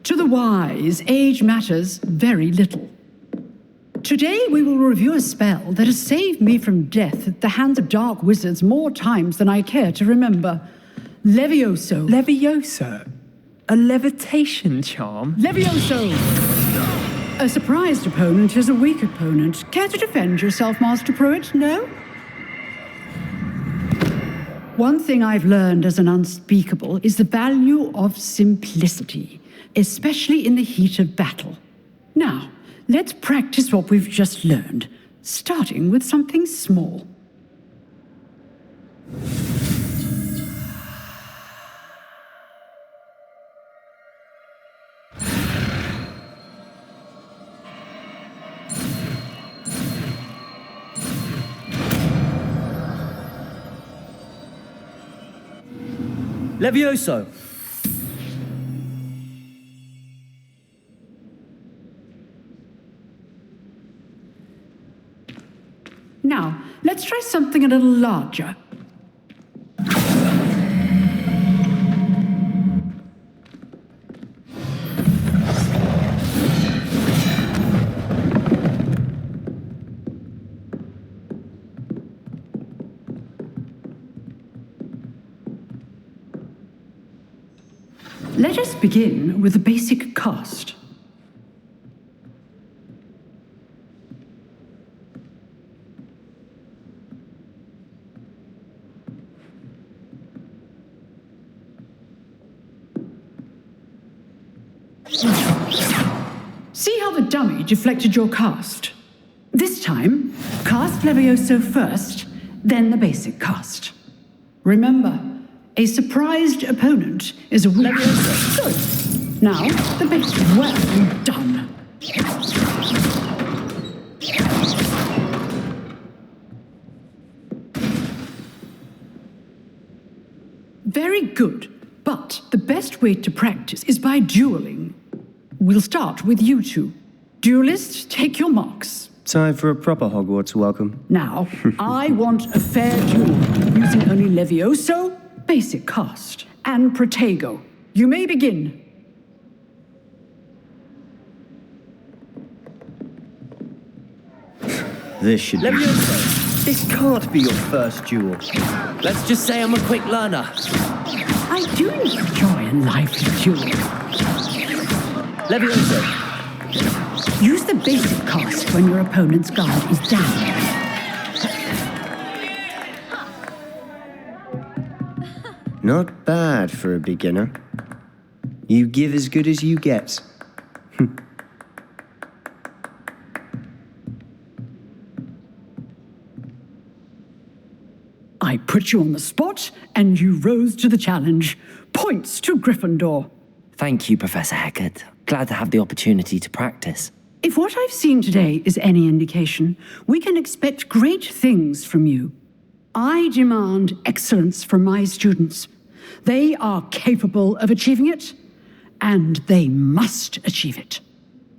To the wise, age matters very little. Today we will review a spell that has saved me from death at the hands of dark wizards more times than I care to remember. Levioso. Levioso? A levitation charm? Levioso! A surprised opponent is a weak opponent. Care to defend yourself, Master Pruitt? No? One thing I've learned as an unspeakable is the value of simplicity, especially in the heat of battle. Now, let's practice what we've just learned, starting with something small. Levioso! Now, let's try something a little larger. Let us begin with the basic cast. See how the dummy deflected your cast? This time, cast Levioso first, then the basic cast. Remember, a surprised opponent is a weak... Good. Now, the basic. Well done. Very good. But the best way to practice is by dueling. We'll start with you two. Duelists, take your marks. Time for a proper Hogwarts welcome. Now, I want a fair duel, using only Levioso, basic cast, and Protego. You may begin. This should be... Levioso! This can't be your first duel. Let's just say I'm a quick learner. I do enjoy a lively duel. Levioso! Use the basic cast when your opponent's guard is down. Not bad for a beginner. You give as good as you get. I put you on the spot, and you rose to the challenge. Points to Gryffindor. Thank you, Professor Hecat. Glad to have the opportunity to practice. If what I've seen today is any indication, we can expect great things from you. I demand excellence from my students. They are capable of achieving it, and they must achieve it.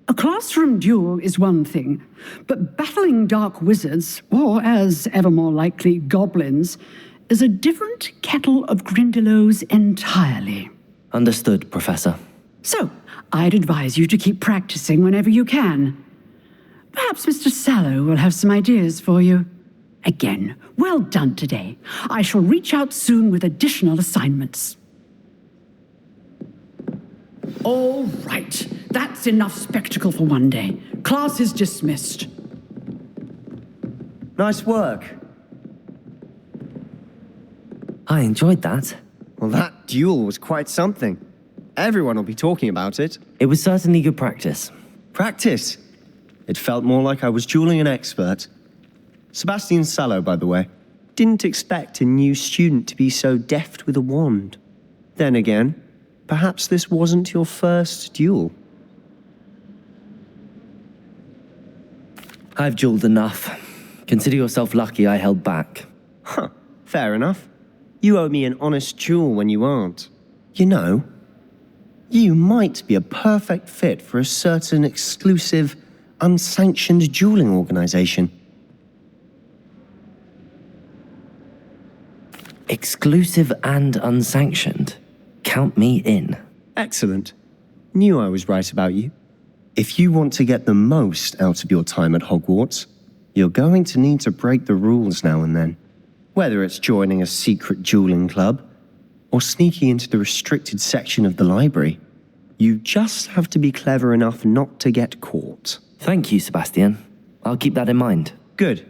A classroom duel is one thing, but battling dark wizards, or as ever more likely, goblins, is a different kettle of Grindylows entirely. Understood, Professor. So, I'd advise you to keep practicing whenever you can. Perhaps Mr. Sallow will have some ideas for you. Again, well done today. I shall reach out soon with additional assignments. All right, that's enough spectacle for one day. Class is dismissed. Nice work. I enjoyed that. Well, that duel was quite something. Everyone will be talking about it. It was certainly good practice. Practice? It felt more like I was dueling an expert. Sebastian Sallow, by the way. Didn't expect a new student to be so deft with a wand. Then again, perhaps this wasn't your first duel. I've dueled enough. Consider yourself lucky I held back. Huh, fair enough. You owe me an honest duel when you aren't. You know, you might be a perfect fit for a certain exclusive, unsanctioned dueling organization. Exclusive and unsanctioned? Count me in. Excellent. Knew I was right about you. If you want to get the most out of your time at Hogwarts, you're going to need to break the rules now and then. Whether it's joining a secret dueling club, or sneaking into the restricted section of the library, you just have to be clever enough not to get caught. Thank you, Sebastian. I'll keep that in mind. Good.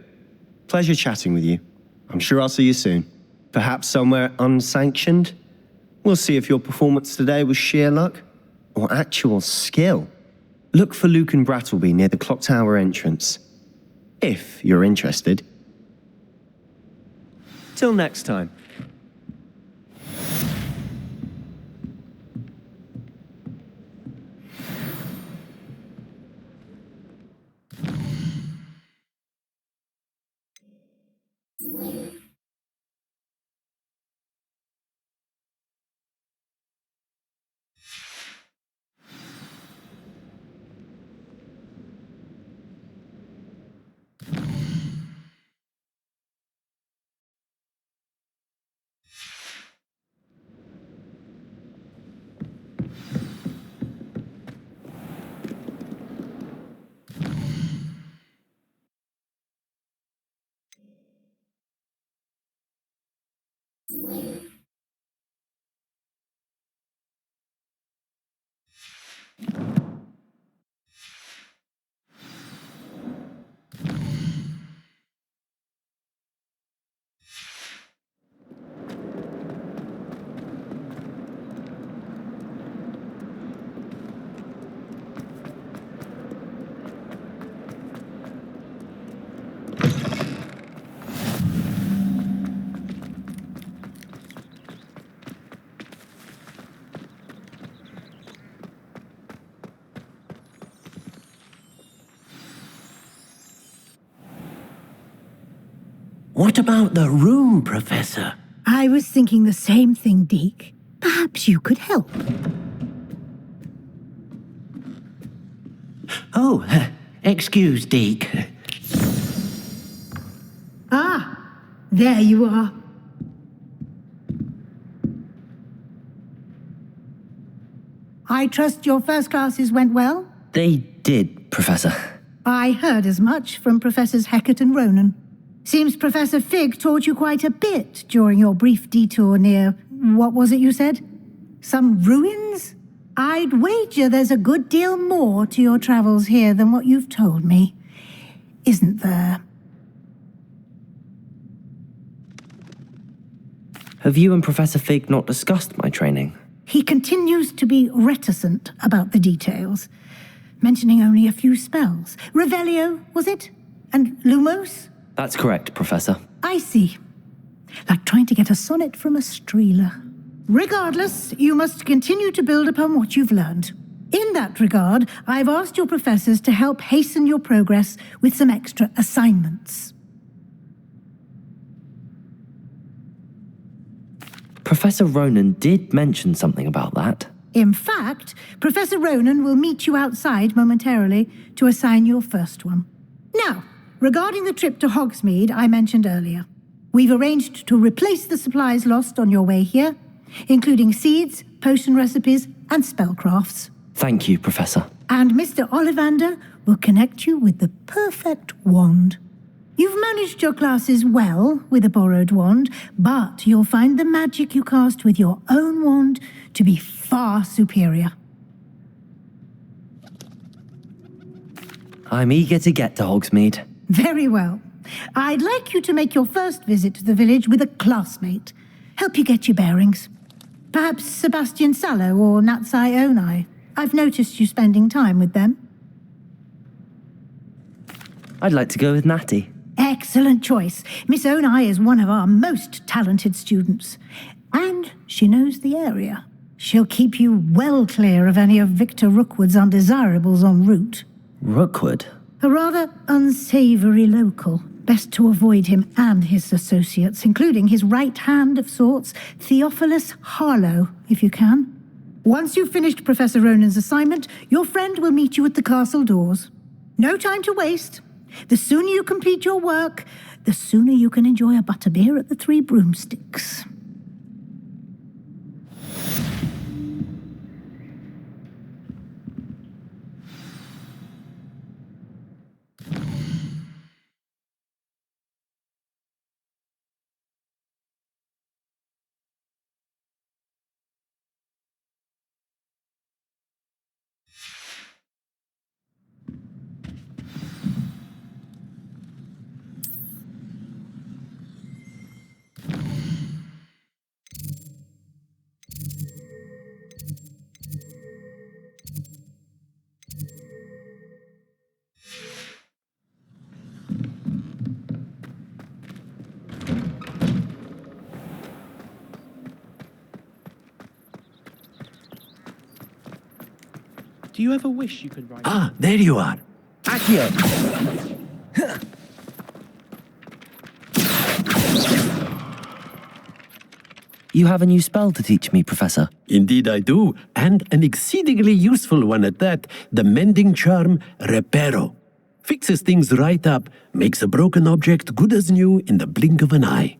Pleasure chatting with you. I'm sure I'll see you soon. Perhaps somewhere unsanctioned? We'll see if your performance today was sheer luck or actual skill. Look for Luke and Brattleby near the clock tower entrance. If you're interested. Till next time. What about the room, Professor? I was thinking the same thing, Deke. Perhaps you could help. Oh, excuse, Deke. Ah, there you are. I trust your first classes went well? They did, Professor. I heard as much from Professors Hecat and Ronen. Seems Professor Fig taught you quite a bit during your brief detour near, what was it you said? Some ruins? I'd wager there's a good deal more to your travels here than what you've told me. Isn't there? Have you and Professor Fig not discussed my training? He continues to be reticent about the details, mentioning only a few spells. Revelio, was it? And Lumos? That's correct, Professor. I see. Like trying to get a sonnet from a streeler. Regardless, you must continue to build upon what you've learned. In that regard, I've asked your professors to help hasten your progress with some extra assignments. Professor Ronen did mention something about that. In fact, Professor Ronen will meet you outside momentarily to assign your first one. Now, regarding the trip to Hogsmeade I mentioned earlier, we've arranged to replace the supplies lost on your way here, including seeds, potion recipes, and spellcrafts. Thank you, Professor. And Mr. Ollivander will connect you with the perfect wand. You've managed your classes well with a borrowed wand, but you'll find the magic you cast with your own wand to be far superior. I'm eager to get to Hogsmeade. Very well. I'd like you to make your first visit to the village with a classmate. Help you get your bearings. Perhaps Sebastian Sallow or Natsai Onai. I've noticed you spending time with them. I'd like to go with Natty. Excellent choice. Miss Onai is one of our most talented students. And she knows the area. She'll keep you well clear of any of Victor Rookwood's undesirables en route. Rookwood? A rather unsavory local. Best to avoid him and his associates, including his right hand of sorts, Theophilus Harlow, if you can. Once you've finished Professor Ronen's assignment, your friend will meet you at the castle doors. No time to waste. The sooner you complete your work, the sooner you can enjoy a butterbeer at the Three Broomsticks. Do you ever wish you could write? Ah, there you are. Accio! You have a new spell to teach me, Professor. Indeed I do, and an exceedingly useful one at that. The mending charm, Reparo. Fixes things right up, makes a broken object good as new in the blink of an eye.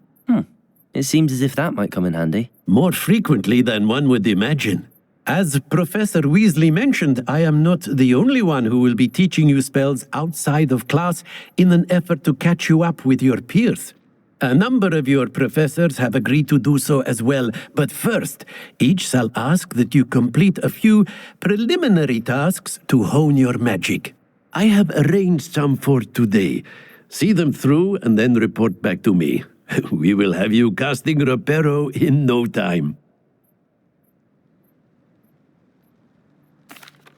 It seems as if that might come in handy. More frequently than one would imagine. As Professor Weasley mentioned, I am not the only one who will be teaching you spells outside of class in an effort to catch you up with your peers. A number of your professors have agreed to do so as well, but first, each shall ask that you complete a few preliminary tasks to hone your magic. I have arranged some for today. See them through and then report back to me. We will have you casting Reparo in no time.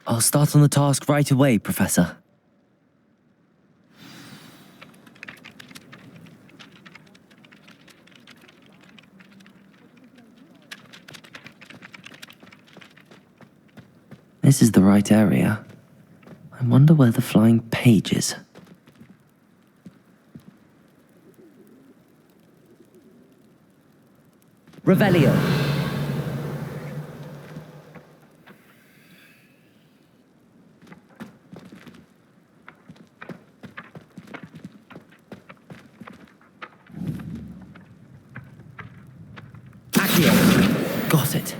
I'll start on the task right away, Professor. This is the right area. I wonder where the flying page is. Revelio. Accio. Got it.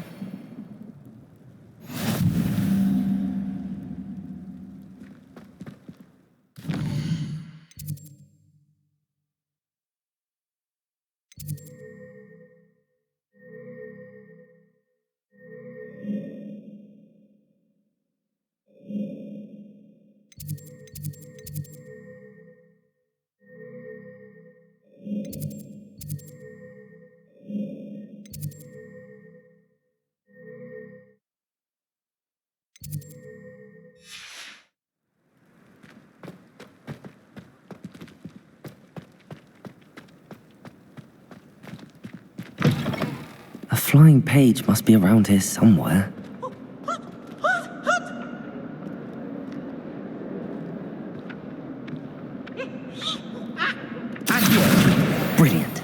A flying page must be around here somewhere. Brilliant.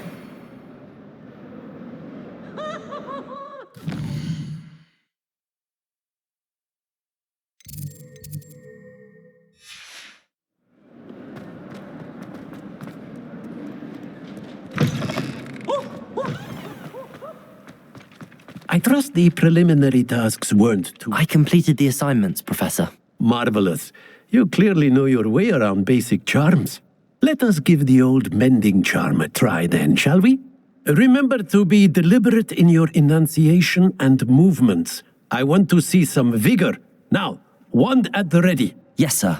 I trust the preliminary tasks weren't too... I completed the assignments, Professor. Marvelous. You clearly know your way around basic charms. Let us give the old mending charm a try then, shall we? Remember to be deliberate in your enunciation and movements. I want to see some vigor. Now, wand at the ready. Yes, sir.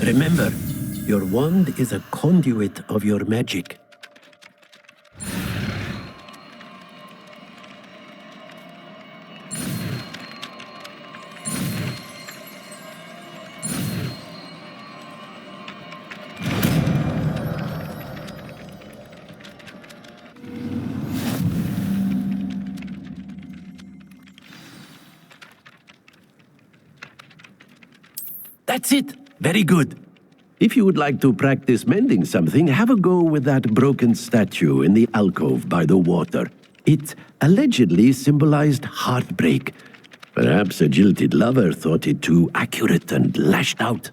Remember, your wand is a conduit of your magic. That's it. Very good. If you would like to practice mending something, have a go with that broken statue in the alcove by the water. It allegedly symbolized heartbreak. Perhaps a jilted lover thought it too accurate and lashed out.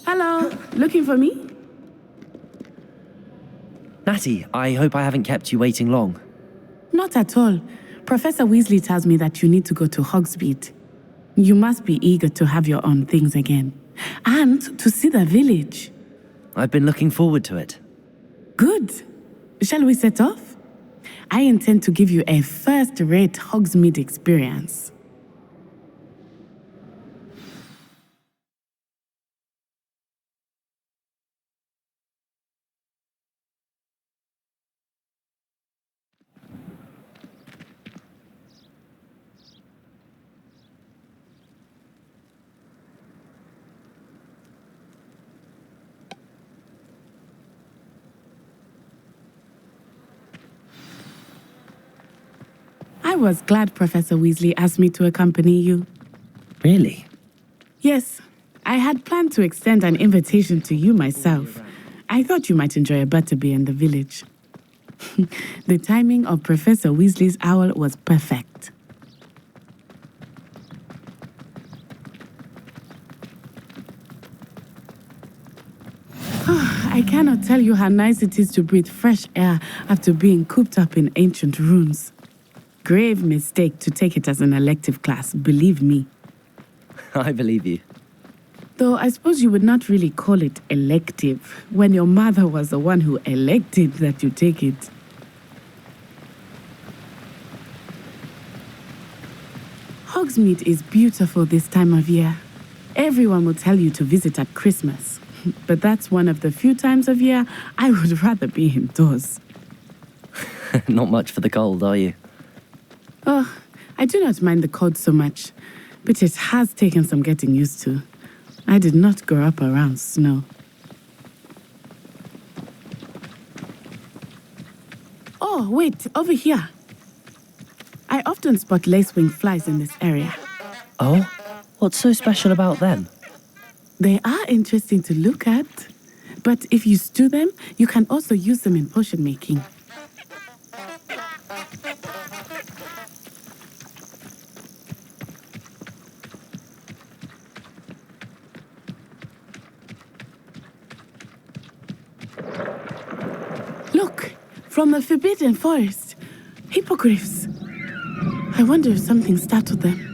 Hello, looking for me? Natty, I hope I haven't kept you waiting long. Not at all. Professor Weasley tells me that you need to go to Hogsmeade. You must be eager to have your own things again. And to see the village. I've been looking forward to it. Good. Shall we set off? I intend to give you a first-rate Hogsmeade experience. I was glad Professor Weasley asked me to accompany you. Really? Yes, I had planned to extend an invitation to you myself. I thought you might enjoy a butterbeer in the village. The timing of Professor Weasley's owl was perfect. I cannot tell you how nice it is to breathe fresh air after being cooped up in ancient ruins. Grave mistake to take it as an elective class, believe me. I believe you. Though I suppose you would not really call it elective when your mother was the one who elected that you take it. Hogsmeade is beautiful this time of year. Everyone will tell you to visit at Christmas, but that's one of the few times of year I would rather be indoors. Not much for the cold, are you? Oh, I do not mind the cold so much, but it has taken some getting used to. I did not grow up around snow. Oh, wait, over here. I often spot lacewing flies in this area. Oh? What's so special about them? They are interesting to look at, but if you stew them, you can also use them in potion making. Look, from the Forbidden Forest, hippogriffs. I wonder if something startled them.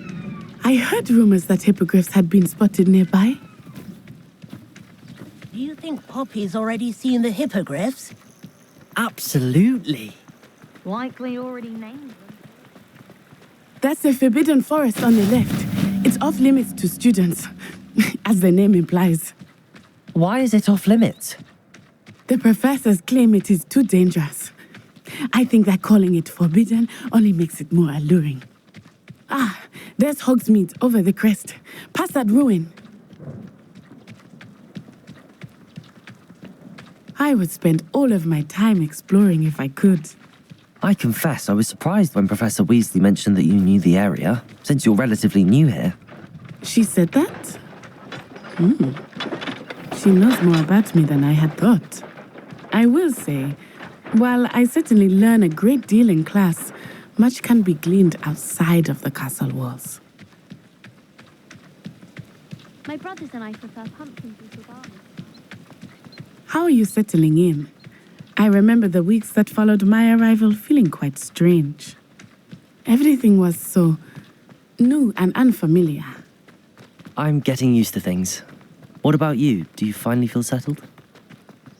I heard rumors that hippogriffs had been spotted nearby. Do you think Poppy's already seen the hippogriffs? Absolutely. Likely already named them. That's the Forbidden Forest on the left. It's off limits to students, as the name implies. Why is it off limits? The professors claim it is too dangerous. I think that calling it forbidden only makes it more alluring. Ah, there's Hogsmeade over the crest, past that ruin. I would spend all of my time exploring if I could. I confess I was surprised when Professor Weasley mentioned that you knew the area, since you're relatively new here. She said that? She knows more about me than I had thought. I will say, while I certainly learn a great deal in class, much can be gleaned outside of the castle walls. My brothers and I prefer pumpkins to garlic. How are you settling in? I remember the weeks that followed my arrival feeling quite strange. Everything was so new and unfamiliar. I'm getting used to things. What about you? Do you finally feel settled?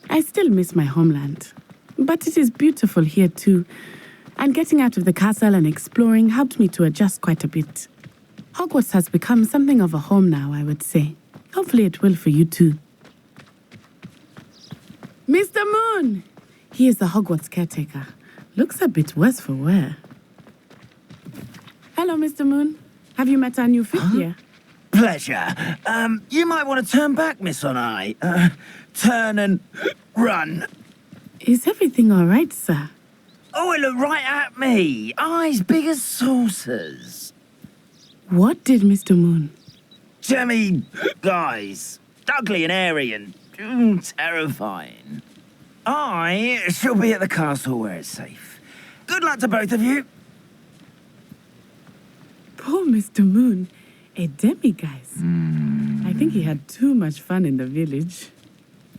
I still miss my homeland, but it is beautiful here too. And getting out of the castle and exploring helped me to adjust quite a bit. Hogwarts has become something of a home now, I would say. Hopefully it will for you too. Mr. Moon! He is the Hogwarts caretaker. Looks a bit worse for wear. Hello, Mr. Moon. Have you met our new fifth year? Pleasure. You might want to turn back, Miss Onai. Turn and run. Is everything all right, sir? Oh, it looked right at me. Eyes big as saucers. What did Mr. Moon? Jemmy guys. Ugly and airy and terrifying. I shall be at the castle where it's safe. Good luck to both of you. Poor Mr. Moon. A demiguise. I think he had too much fun in the village.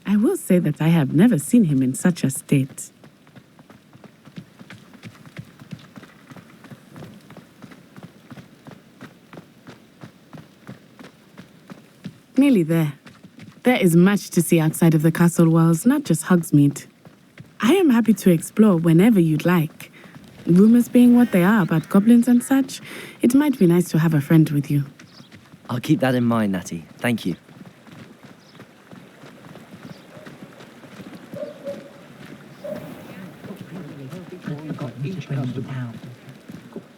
I will say that I have never seen him in such a state. Nearly there. There is much to see outside of the castle walls, not just Hogsmeade. I am happy to explore whenever you'd like. Rumors being what they are about goblins and such, it might be nice to have a friend with you. I'll keep that in mind, Natty. Thank you.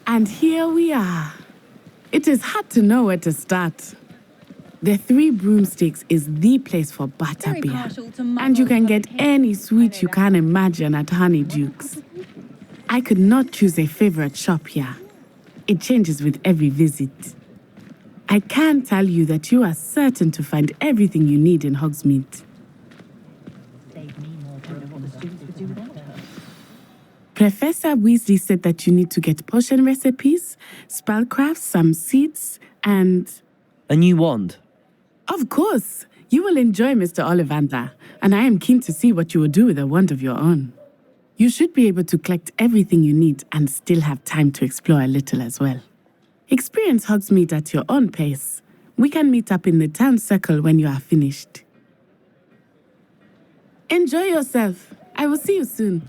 And here we are. It is hard to know where to start. The Three Broomsticks is the place for butterbeer, and you can get any sweet you can imagine at Honeyduke's. I could not choose a favorite shop here. It changes with every visit. I can tell you that you are certain to find everything you need in Hogsmeade. Professor Weasley said that you need to get potion recipes, spellcrafts, some seeds, and... A new wand? Of course. You will enjoy Mr. Ollivander, and I am keen to see what you will do with a wand of your own. You should be able to collect everything you need and still have time to explore a little as well. Experience Hogsmeade at your own pace. We can meet up in the town circle when you are finished. Enjoy yourself. I will see you soon.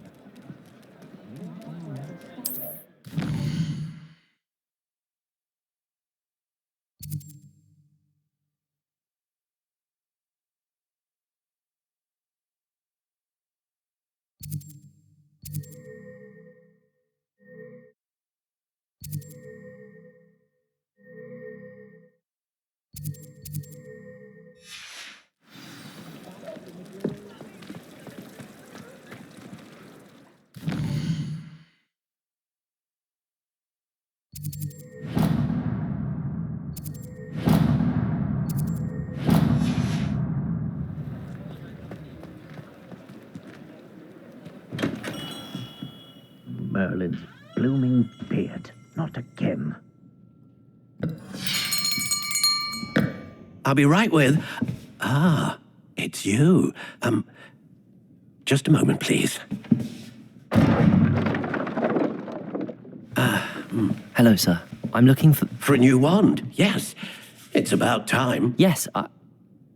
Merlin's blooming beard. Not again. I'll be right with... Ah, it's you. Just a moment, please. Hello, sir. I'm looking for... For a new wand, yes. It's about time. Yes,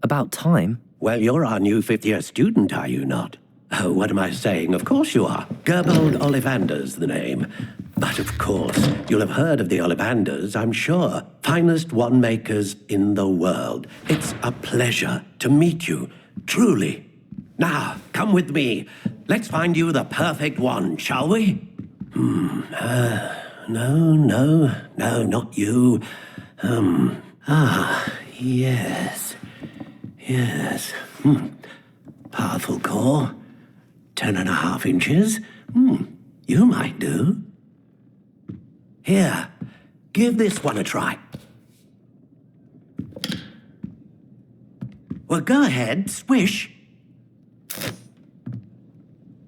about time? Well, you're our new fifth-year student, are you not? Oh, what am I saying? Of course you are. Gerbold Ollivander's the name. But of course, you'll have heard of the Ollivanders, I'm sure. Finest wand makers in the world. It's a pleasure to meet you, truly. Now, come with me. Let's find you the perfect wand, shall we? No, not you. Yes. Powerful core. 10.5 inches. You might do. Here, give this one a try. Well, go ahead, swish.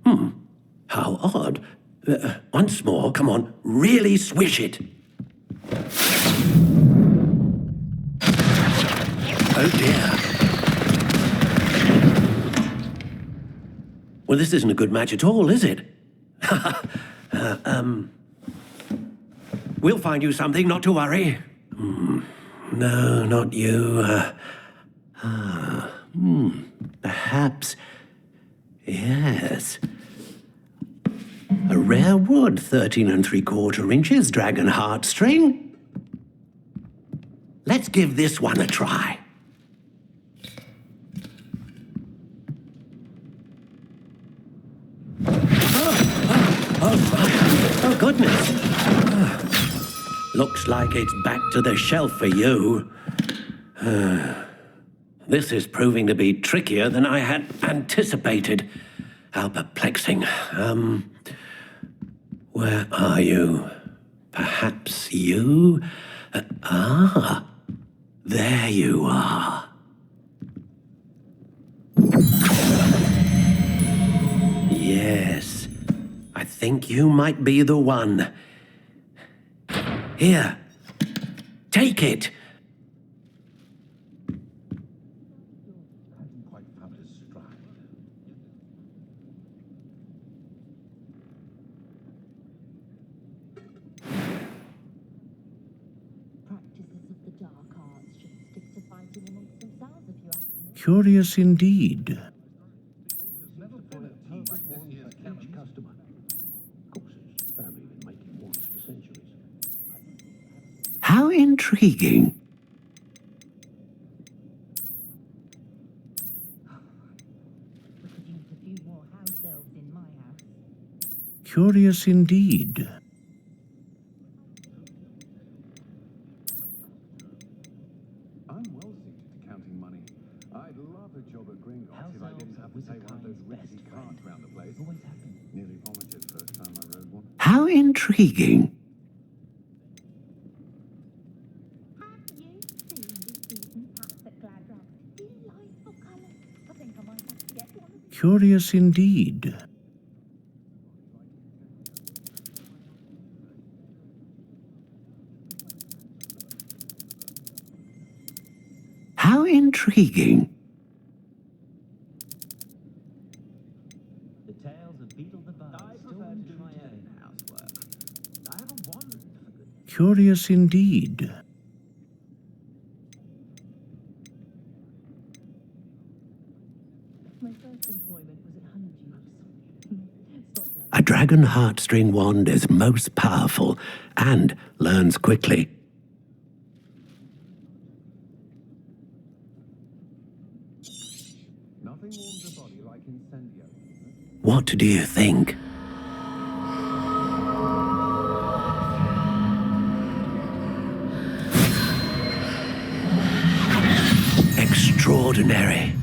How odd. Once more, come on, really swish it. Oh dear. Well, this isn't a good match at all, is it? We'll find you something, not to worry. No, not you. Perhaps. Yes. A rare wood, 13 3/4 inches, dragon heartstring. Let's give this one a try. Oh, goodness. Looks like it's back to the shelf for you. This is proving to be trickier than I had anticipated. How perplexing. Where are you? Perhaps you? There you are. Yes, I think you might be the one. Here, take it. Curious indeed. How intriguing. Curious indeed. I'm well suited to counting money. I'd love a job at Gringotts if I didn't have to take one of those rickety carts around the place. Always happened. Nearly vomited first time I rode one. How intriguing. Curious indeed. How intriguing. Curious indeed. A dragon heartstring wand is most powerful and learns quickly. Nothing warms a body like incendio. What do you think? Extraordinary.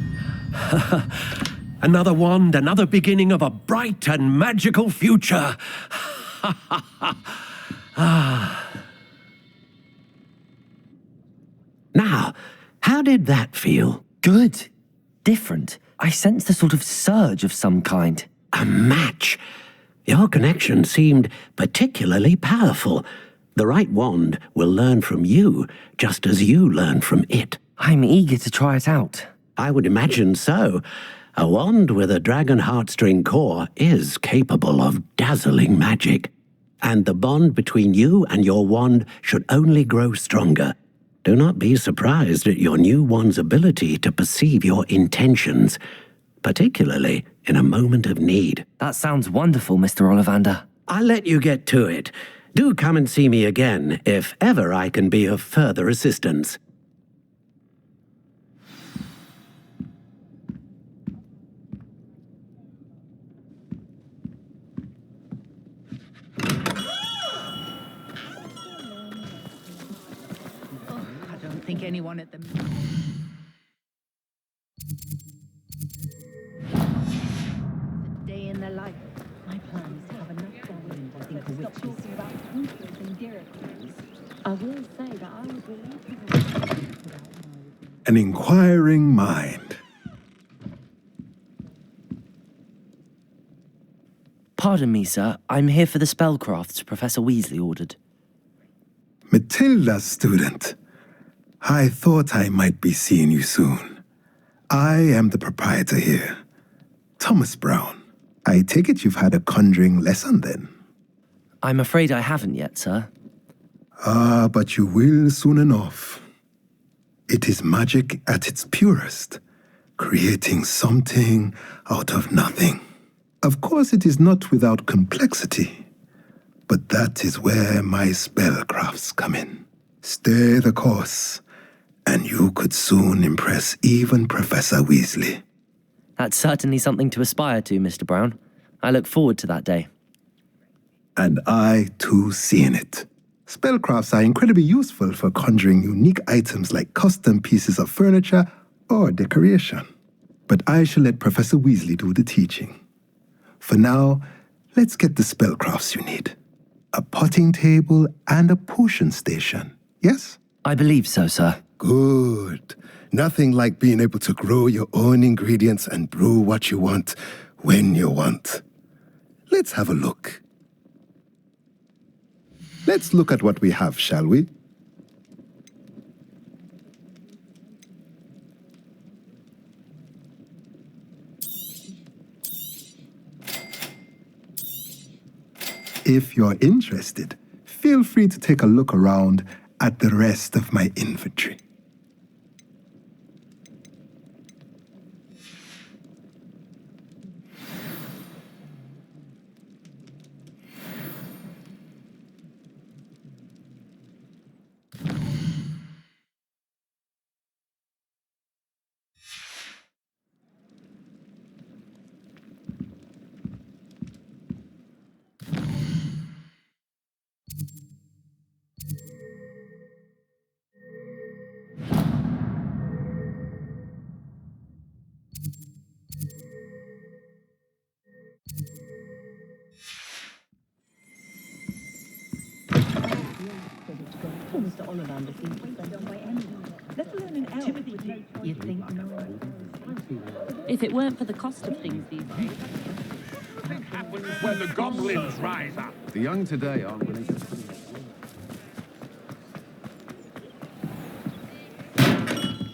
Another wand, another beginning of a bright and magical future. Now, how did that feel? Good. Different. I sensed a sort of surge of some kind. A match. Your connection seemed particularly powerful. The right wand will learn from you, just as you learn from it. I'm eager to try it out. I would imagine so. A wand with a dragon heartstring core is capable of dazzling magic. And the bond between you and your wand should only grow stronger. Do not be surprised at your new wand's ability to perceive your intentions, particularly in a moment of need. That sounds wonderful, Mr. Ollivander. I'll let you get to it. Do come and see me again if ever I can be of further assistance. I don't think anyone at the... Day in the life. My plan is to have enough goblins to think of witches. I will say that I was relieved. An inquiring mind. Pardon me, sir. I'm here for the spellcrafts Professor Weasley ordered. Matilda, student. I thought I might be seeing you soon. I am the proprietor here, Thomas Brown. I take it you've had a conjuring lesson then? I'm afraid I haven't yet, sir. Ah, but you will soon enough. It is magic at its purest, creating something out of nothing. Of course, it is not without complexity, but that is where my spellcrafts come in. Stay the course, and you could soon impress even Professor Weasley. That's certainly something to aspire to, Mr. Brown. I look forward to that day. And I, too, seeing it. Spellcrafts are incredibly useful for conjuring unique items like custom pieces of furniture or decoration. But I shall let Professor Weasley do the teaching. For now, let's get the spellcrafts you need. A potting table and a potion station, yes? I believe so, sir. Good. Nothing like being able to grow your own ingredients and brew what you want when you want. Let's have a look. Let's look at what we have, shall we? If you're interested, feel free to take a look around at the rest of my inventory. Mr. Ollivander seems to be done by anyone, let alone an elf. You'd think no. If it weren't for the cost of things these days. What happens when the goblins rise up? The young today aren't willing to...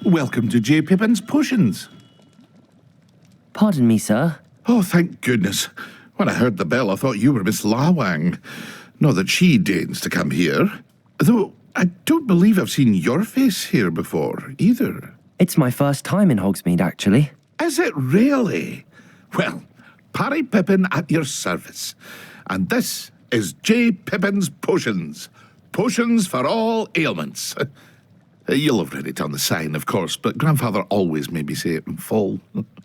Welcome to J. Pippin's Potions. Pardon me, sir. Oh, thank goodness. When I heard the bell, I thought you were Miss Lawang. Not that she deigns to come here. Though I don't believe I've seen your face here before, either. It's my first time in Hogsmeade, actually. Is it really? Well, Parry Pippin at your service. And this is J. Pippin's Potions. Potions for all ailments. You'll have read it on the sign, of course, but Grandfather always made me say it in full.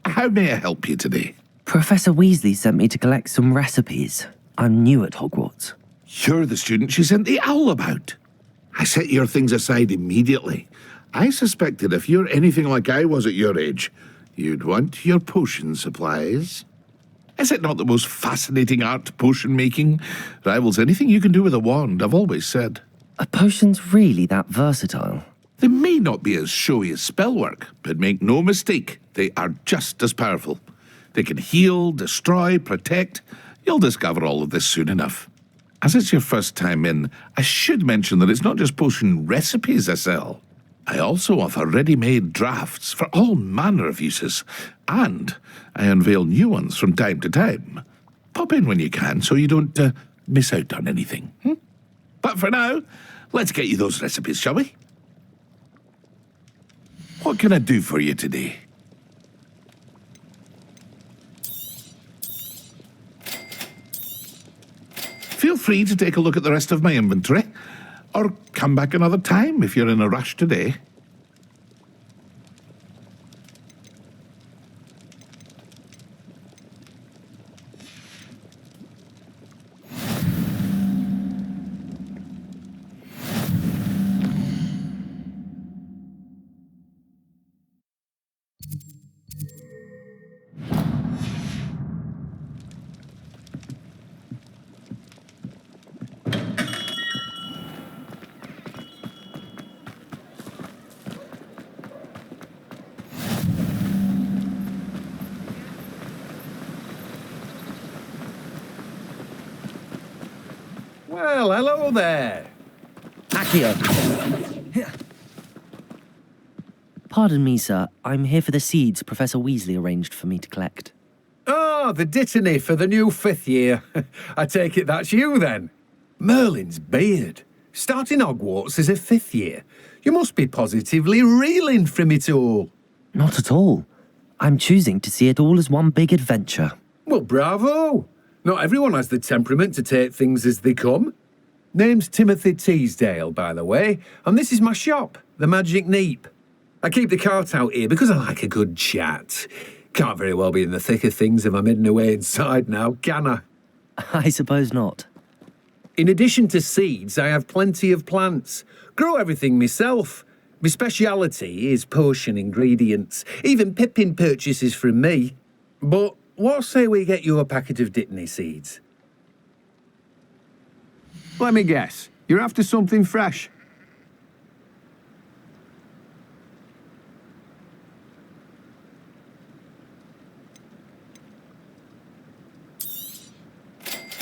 How may I help you today? Professor Weasley sent me to collect some recipes. I'm new at Hogwarts. You're the student she sent the owl about. I set your things aside immediately. I suspected if you're anything like I was at your age, you'd want your potion supplies. Is it not the most fascinating art, potion making? Rivals anything you can do with a wand, I've always said. Are potions really that versatile? They may not be as showy as spellwork, but make no mistake, they are just as powerful. They can heal, destroy, protect. You'll discover all of this soon enough. As it's your first time in, I should mention that it's not just potion recipes I sell. I also offer ready-made drafts for all manner of uses, and I unveil new ones from time to time. Pop in when you can so you don't miss out on anything. But for now, let's get you those recipes, shall we? What can I do for you today? Feel free to take a look at the rest of my inventory, or come back another time if you're in a rush today. Well, hello there. Accio. Pardon me, sir. I'm here for the seeds Professor Weasley arranged for me to collect. Oh, the dittany for the new 5th year. I take it that's you, then. Merlin's beard. Starting Hogwarts as a 5th year. You must be positively reeling from it all. Not at all. I'm choosing to see it all as one big adventure. Well, bravo. Not everyone has the temperament to take things as they come. Name's Timothy Teasdale, by the way, and this is my shop, the Magic Neep. I keep the cart out here because I like a good chat. Can't very well be in the thick of things if I'm hidden away inside now, can I? I suppose not. In addition to seeds, I have plenty of plants. Grow everything myself. My speciality is potion ingredients. Even Pippin purchases from me. But what say we get you a packet of Dittany seeds? Let me guess. You're after something fresh.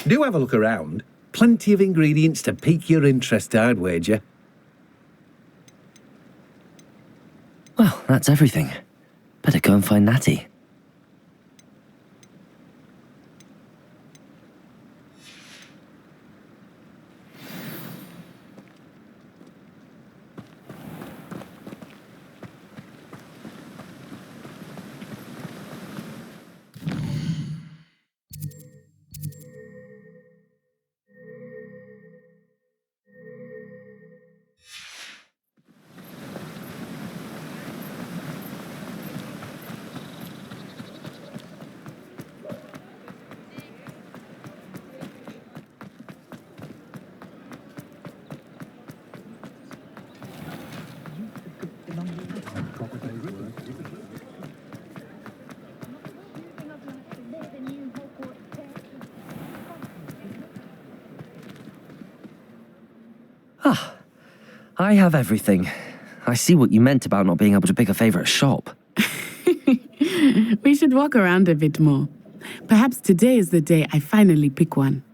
Do have a look around. Plenty of ingredients to pique your interest, I'd wager. Well, that's everything. Better go and find Natty. Ah, I have everything. I see what you meant about not being able to pick a favourite shop. We should walk around a bit more. Perhaps today is the day I finally pick one.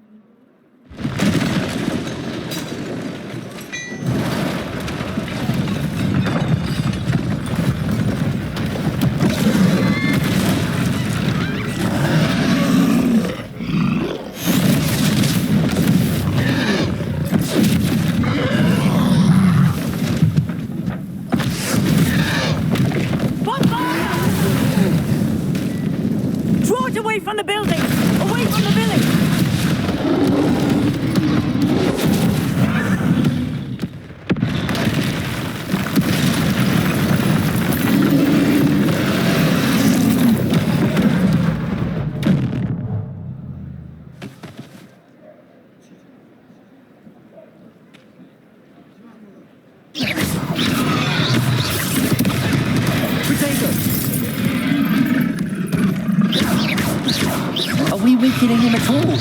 killing him at all.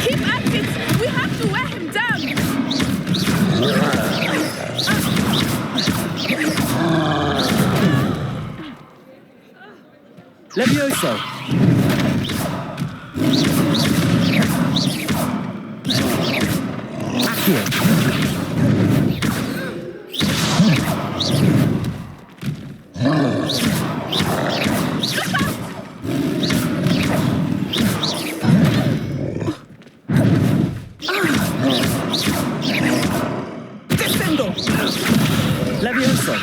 Keep at it! We have to wear him down! Levioso! Accio! Descendo! Levioso!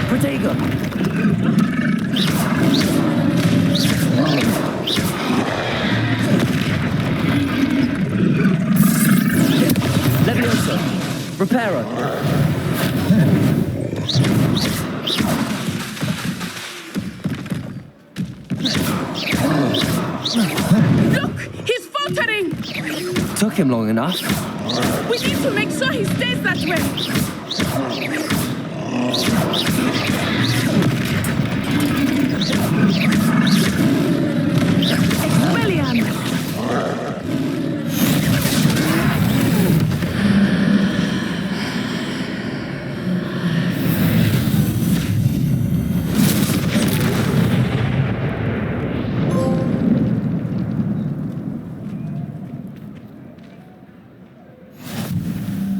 Protego! Levioso! Reparo! Look! He's faltering! Took him long enough. We need to make sure he stays that way! Expelliarmus!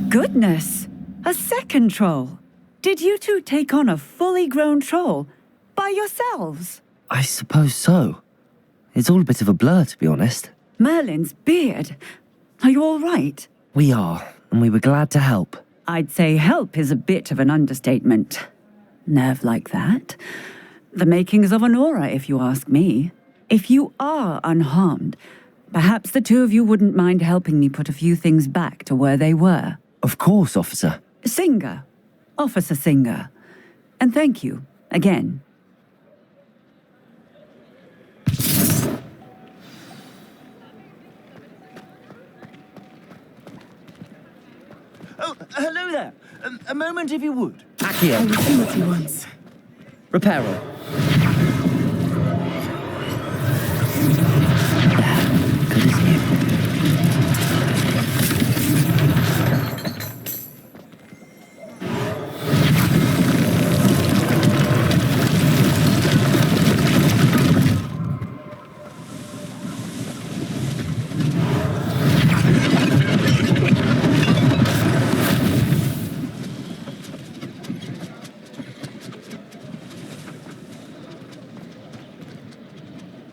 Goodness! A second troll! Did you two take on a fully grown troll? By yourselves? I suppose so. It's all a bit of a blur, to be honest. Merlin's beard. Are you all right? We are, and we were glad to help. I'd say help is a bit of an understatement. Nerve like that. The makings of an aura, if you ask me. If you are unharmed, perhaps the two of you wouldn't mind helping me put a few things back to where they were. Of course, officer. Singer. Officer Singer. And thank you, again. Oh, hello there. A moment if you would. Accio! I will see what he wants. Reparo! Good as new.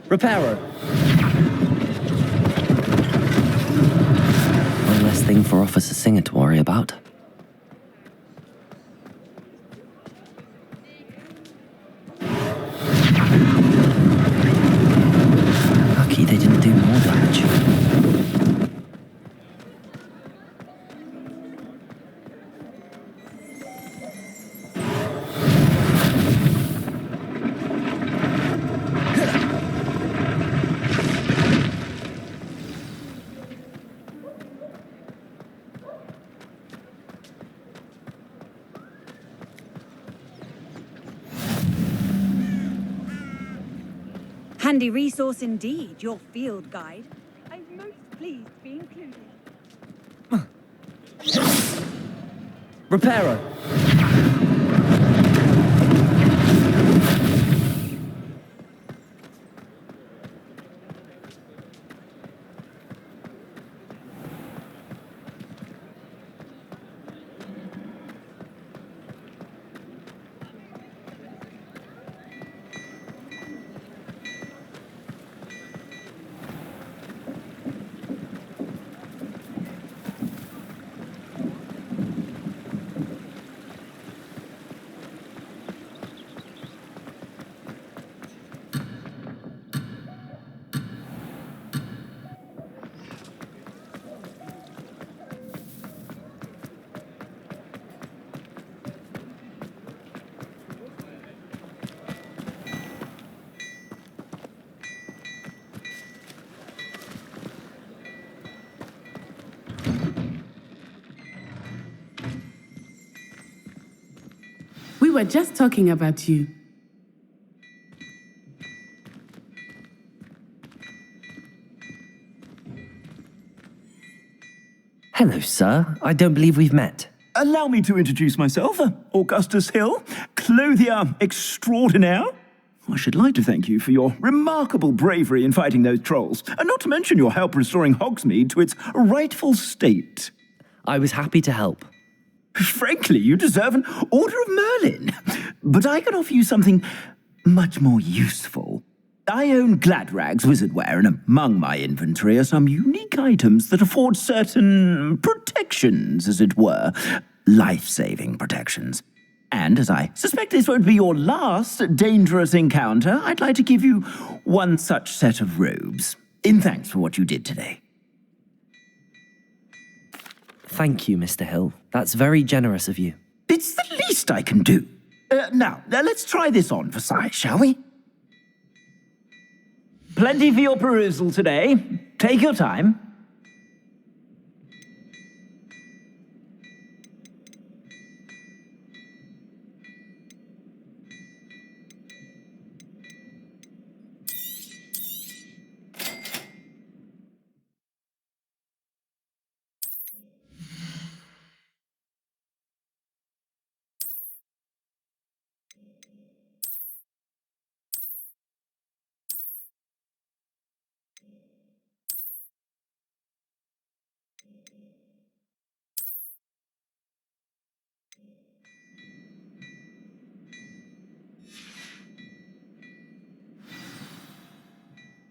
Reparo. One less thing for Officer Singer to worry about. Lucky they didn't do more damage. Handy resource indeed, your field guide. I'm most pleased to be included. Reparo. We were just talking about you. sir. I don't believe we've met. Allow me to introduce myself, Augustus Hill, clothier extraordinaire. I should like to thank you for your remarkable bravery in fighting those trolls, and not to mention your help restoring Hogsmeade to its rightful state. I was happy to help. Frankly, you deserve an Order of Merlin. But I can offer you something much more useful. I own Gladrag's wizardware, and among my inventory are some unique items that afford certain protections, as it were. Life-saving protections. And as I suspect this won't be your last dangerous encounter, I'd like to give you one such set of robes, in thanks for what you did today. Thank you, Mr. Hill. That's very generous of you. It's the least I can do. Now, let's try this on for size, shall we? Plenty for your perusal today. Take your time.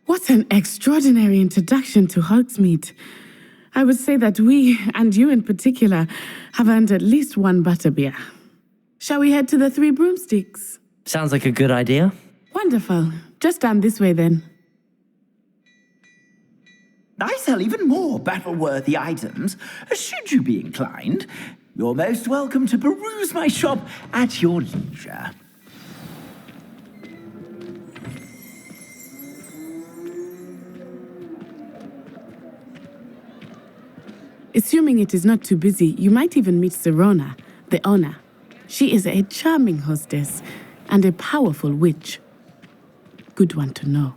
What an extraordinary introduction to Hogsmeade. I would say that we, and you in particular, have earned at least one butterbeer. Shall we head to the Three Broomsticks? Sounds like a good idea. Wonderful. Just down this way then. I sell even more battle-worthy items. Should you be inclined, you're most welcome to peruse my shop at your leisure. Assuming it is not too busy, you might even meet Serona, the owner. She is a charming hostess and a powerful witch. Good one to know.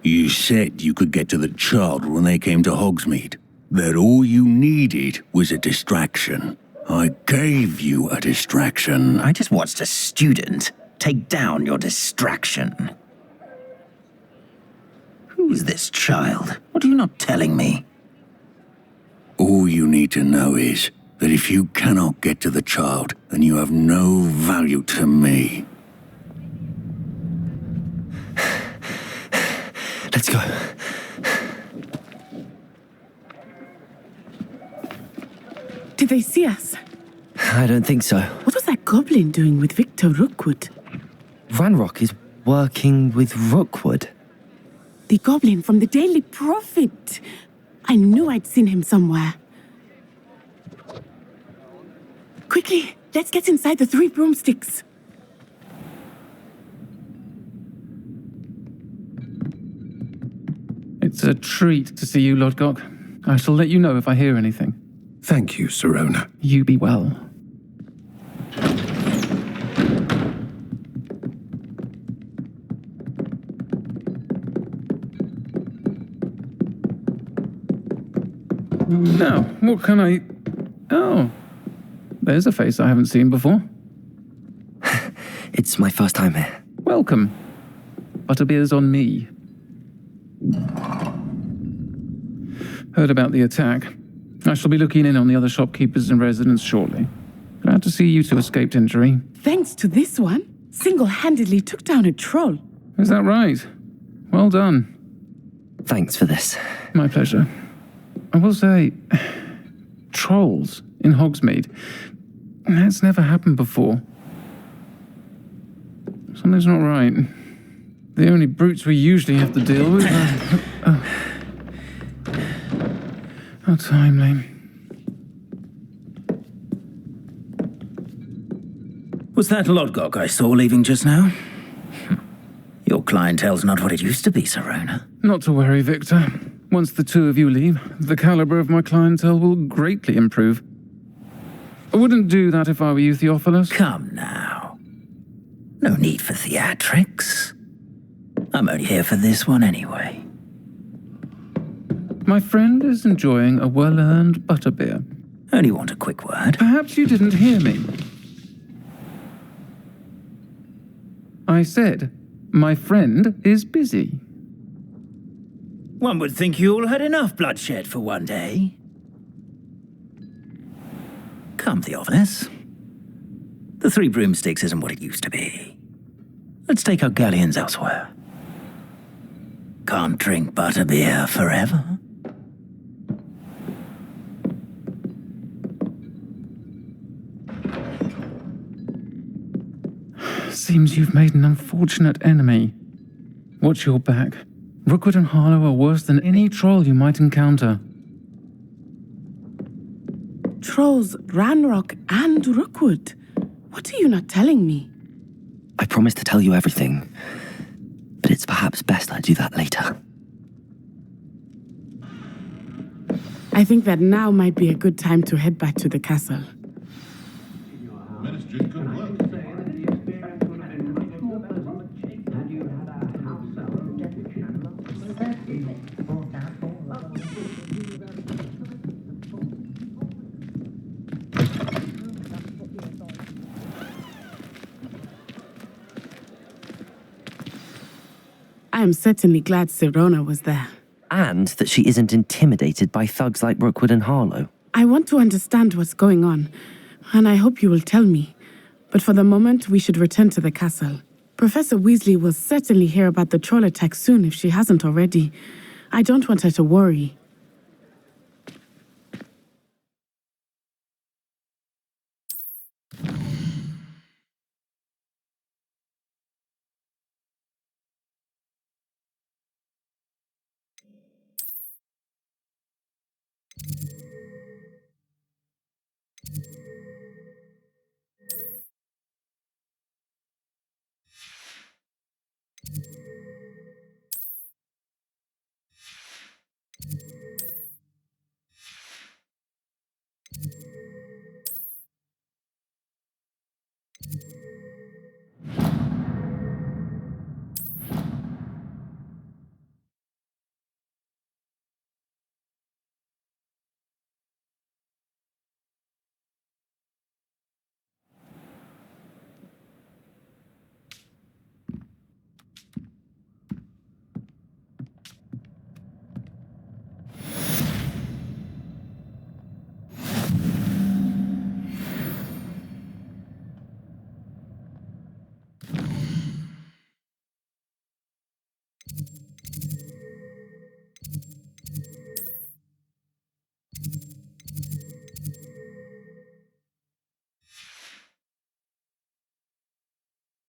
You said you could get to the child when they came to Hogsmeade. That all you needed was a distraction. I gave you a distraction. I just watched a student take down your distraction. Who is this child? What are you not telling me? All you need to know is that if you cannot get to the child, then you have no value to me. Let's go. Did they see us? I don't think so. What was that goblin doing with Victor Rookwood? Ranrock is working with Rookwood. The goblin from the Daily Prophet. I knew I'd seen him somewhere. Quickly, let's get inside the Three Broomsticks. It's a treat to see you, Lodgok. I shall let you know if I hear anything. Thank you, Serona. You be well. Now, what can I... Oh, there's a face I haven't seen before. It's my first time here. Welcome. Butterbeer's on me. Heard about the attack. I shall be looking in on the other shopkeepers and residents shortly. Glad to see you two escaped injury. Thanks to this one, single-handedly took down a troll. Is that right? Well done. Thanks for this. My pleasure. I will say, trolls in Hogsmeade. That's never happened before. Something's not right. The only brutes we usually have to deal with are... How timely. Was that Lodgok I saw leaving just now? Your clientele's not what it used to be, Serona. Not to worry, Victor. Once the two of you leave, the caliber of my clientele will greatly improve. I wouldn't do that if I were you, Theophilus. Come now. No need for theatrics. I'm only here for this one anyway. My friend is enjoying a well-earned butterbeer. Only want a quick word. Perhaps you didn't hear me. I said, my friend is busy. One would think you all had enough bloodshed for one day. Come, Theophilus. The Three Broomsticks isn't what it used to be. Let's take our galleons elsewhere. Can't drink butterbeer forever. Seems you've made an unfortunate enemy. Watch your back. Rookwood and Harlow are worse than any troll you might encounter. Trolls, Ranrock, and Rookwood. What are you not telling me? I promised to tell you everything, but it's perhaps best I do that later. I think that now might be a good time to head back to the castle. I am certainly glad Sirona was there. And that she isn't intimidated by thugs like Rookwood and Harlow. I want to understand what's going on, and I hope you will tell me. But for the moment, we should return to the castle. Professor Weasley will certainly hear about the troll attack soon if she hasn't already. I don't want her to worry.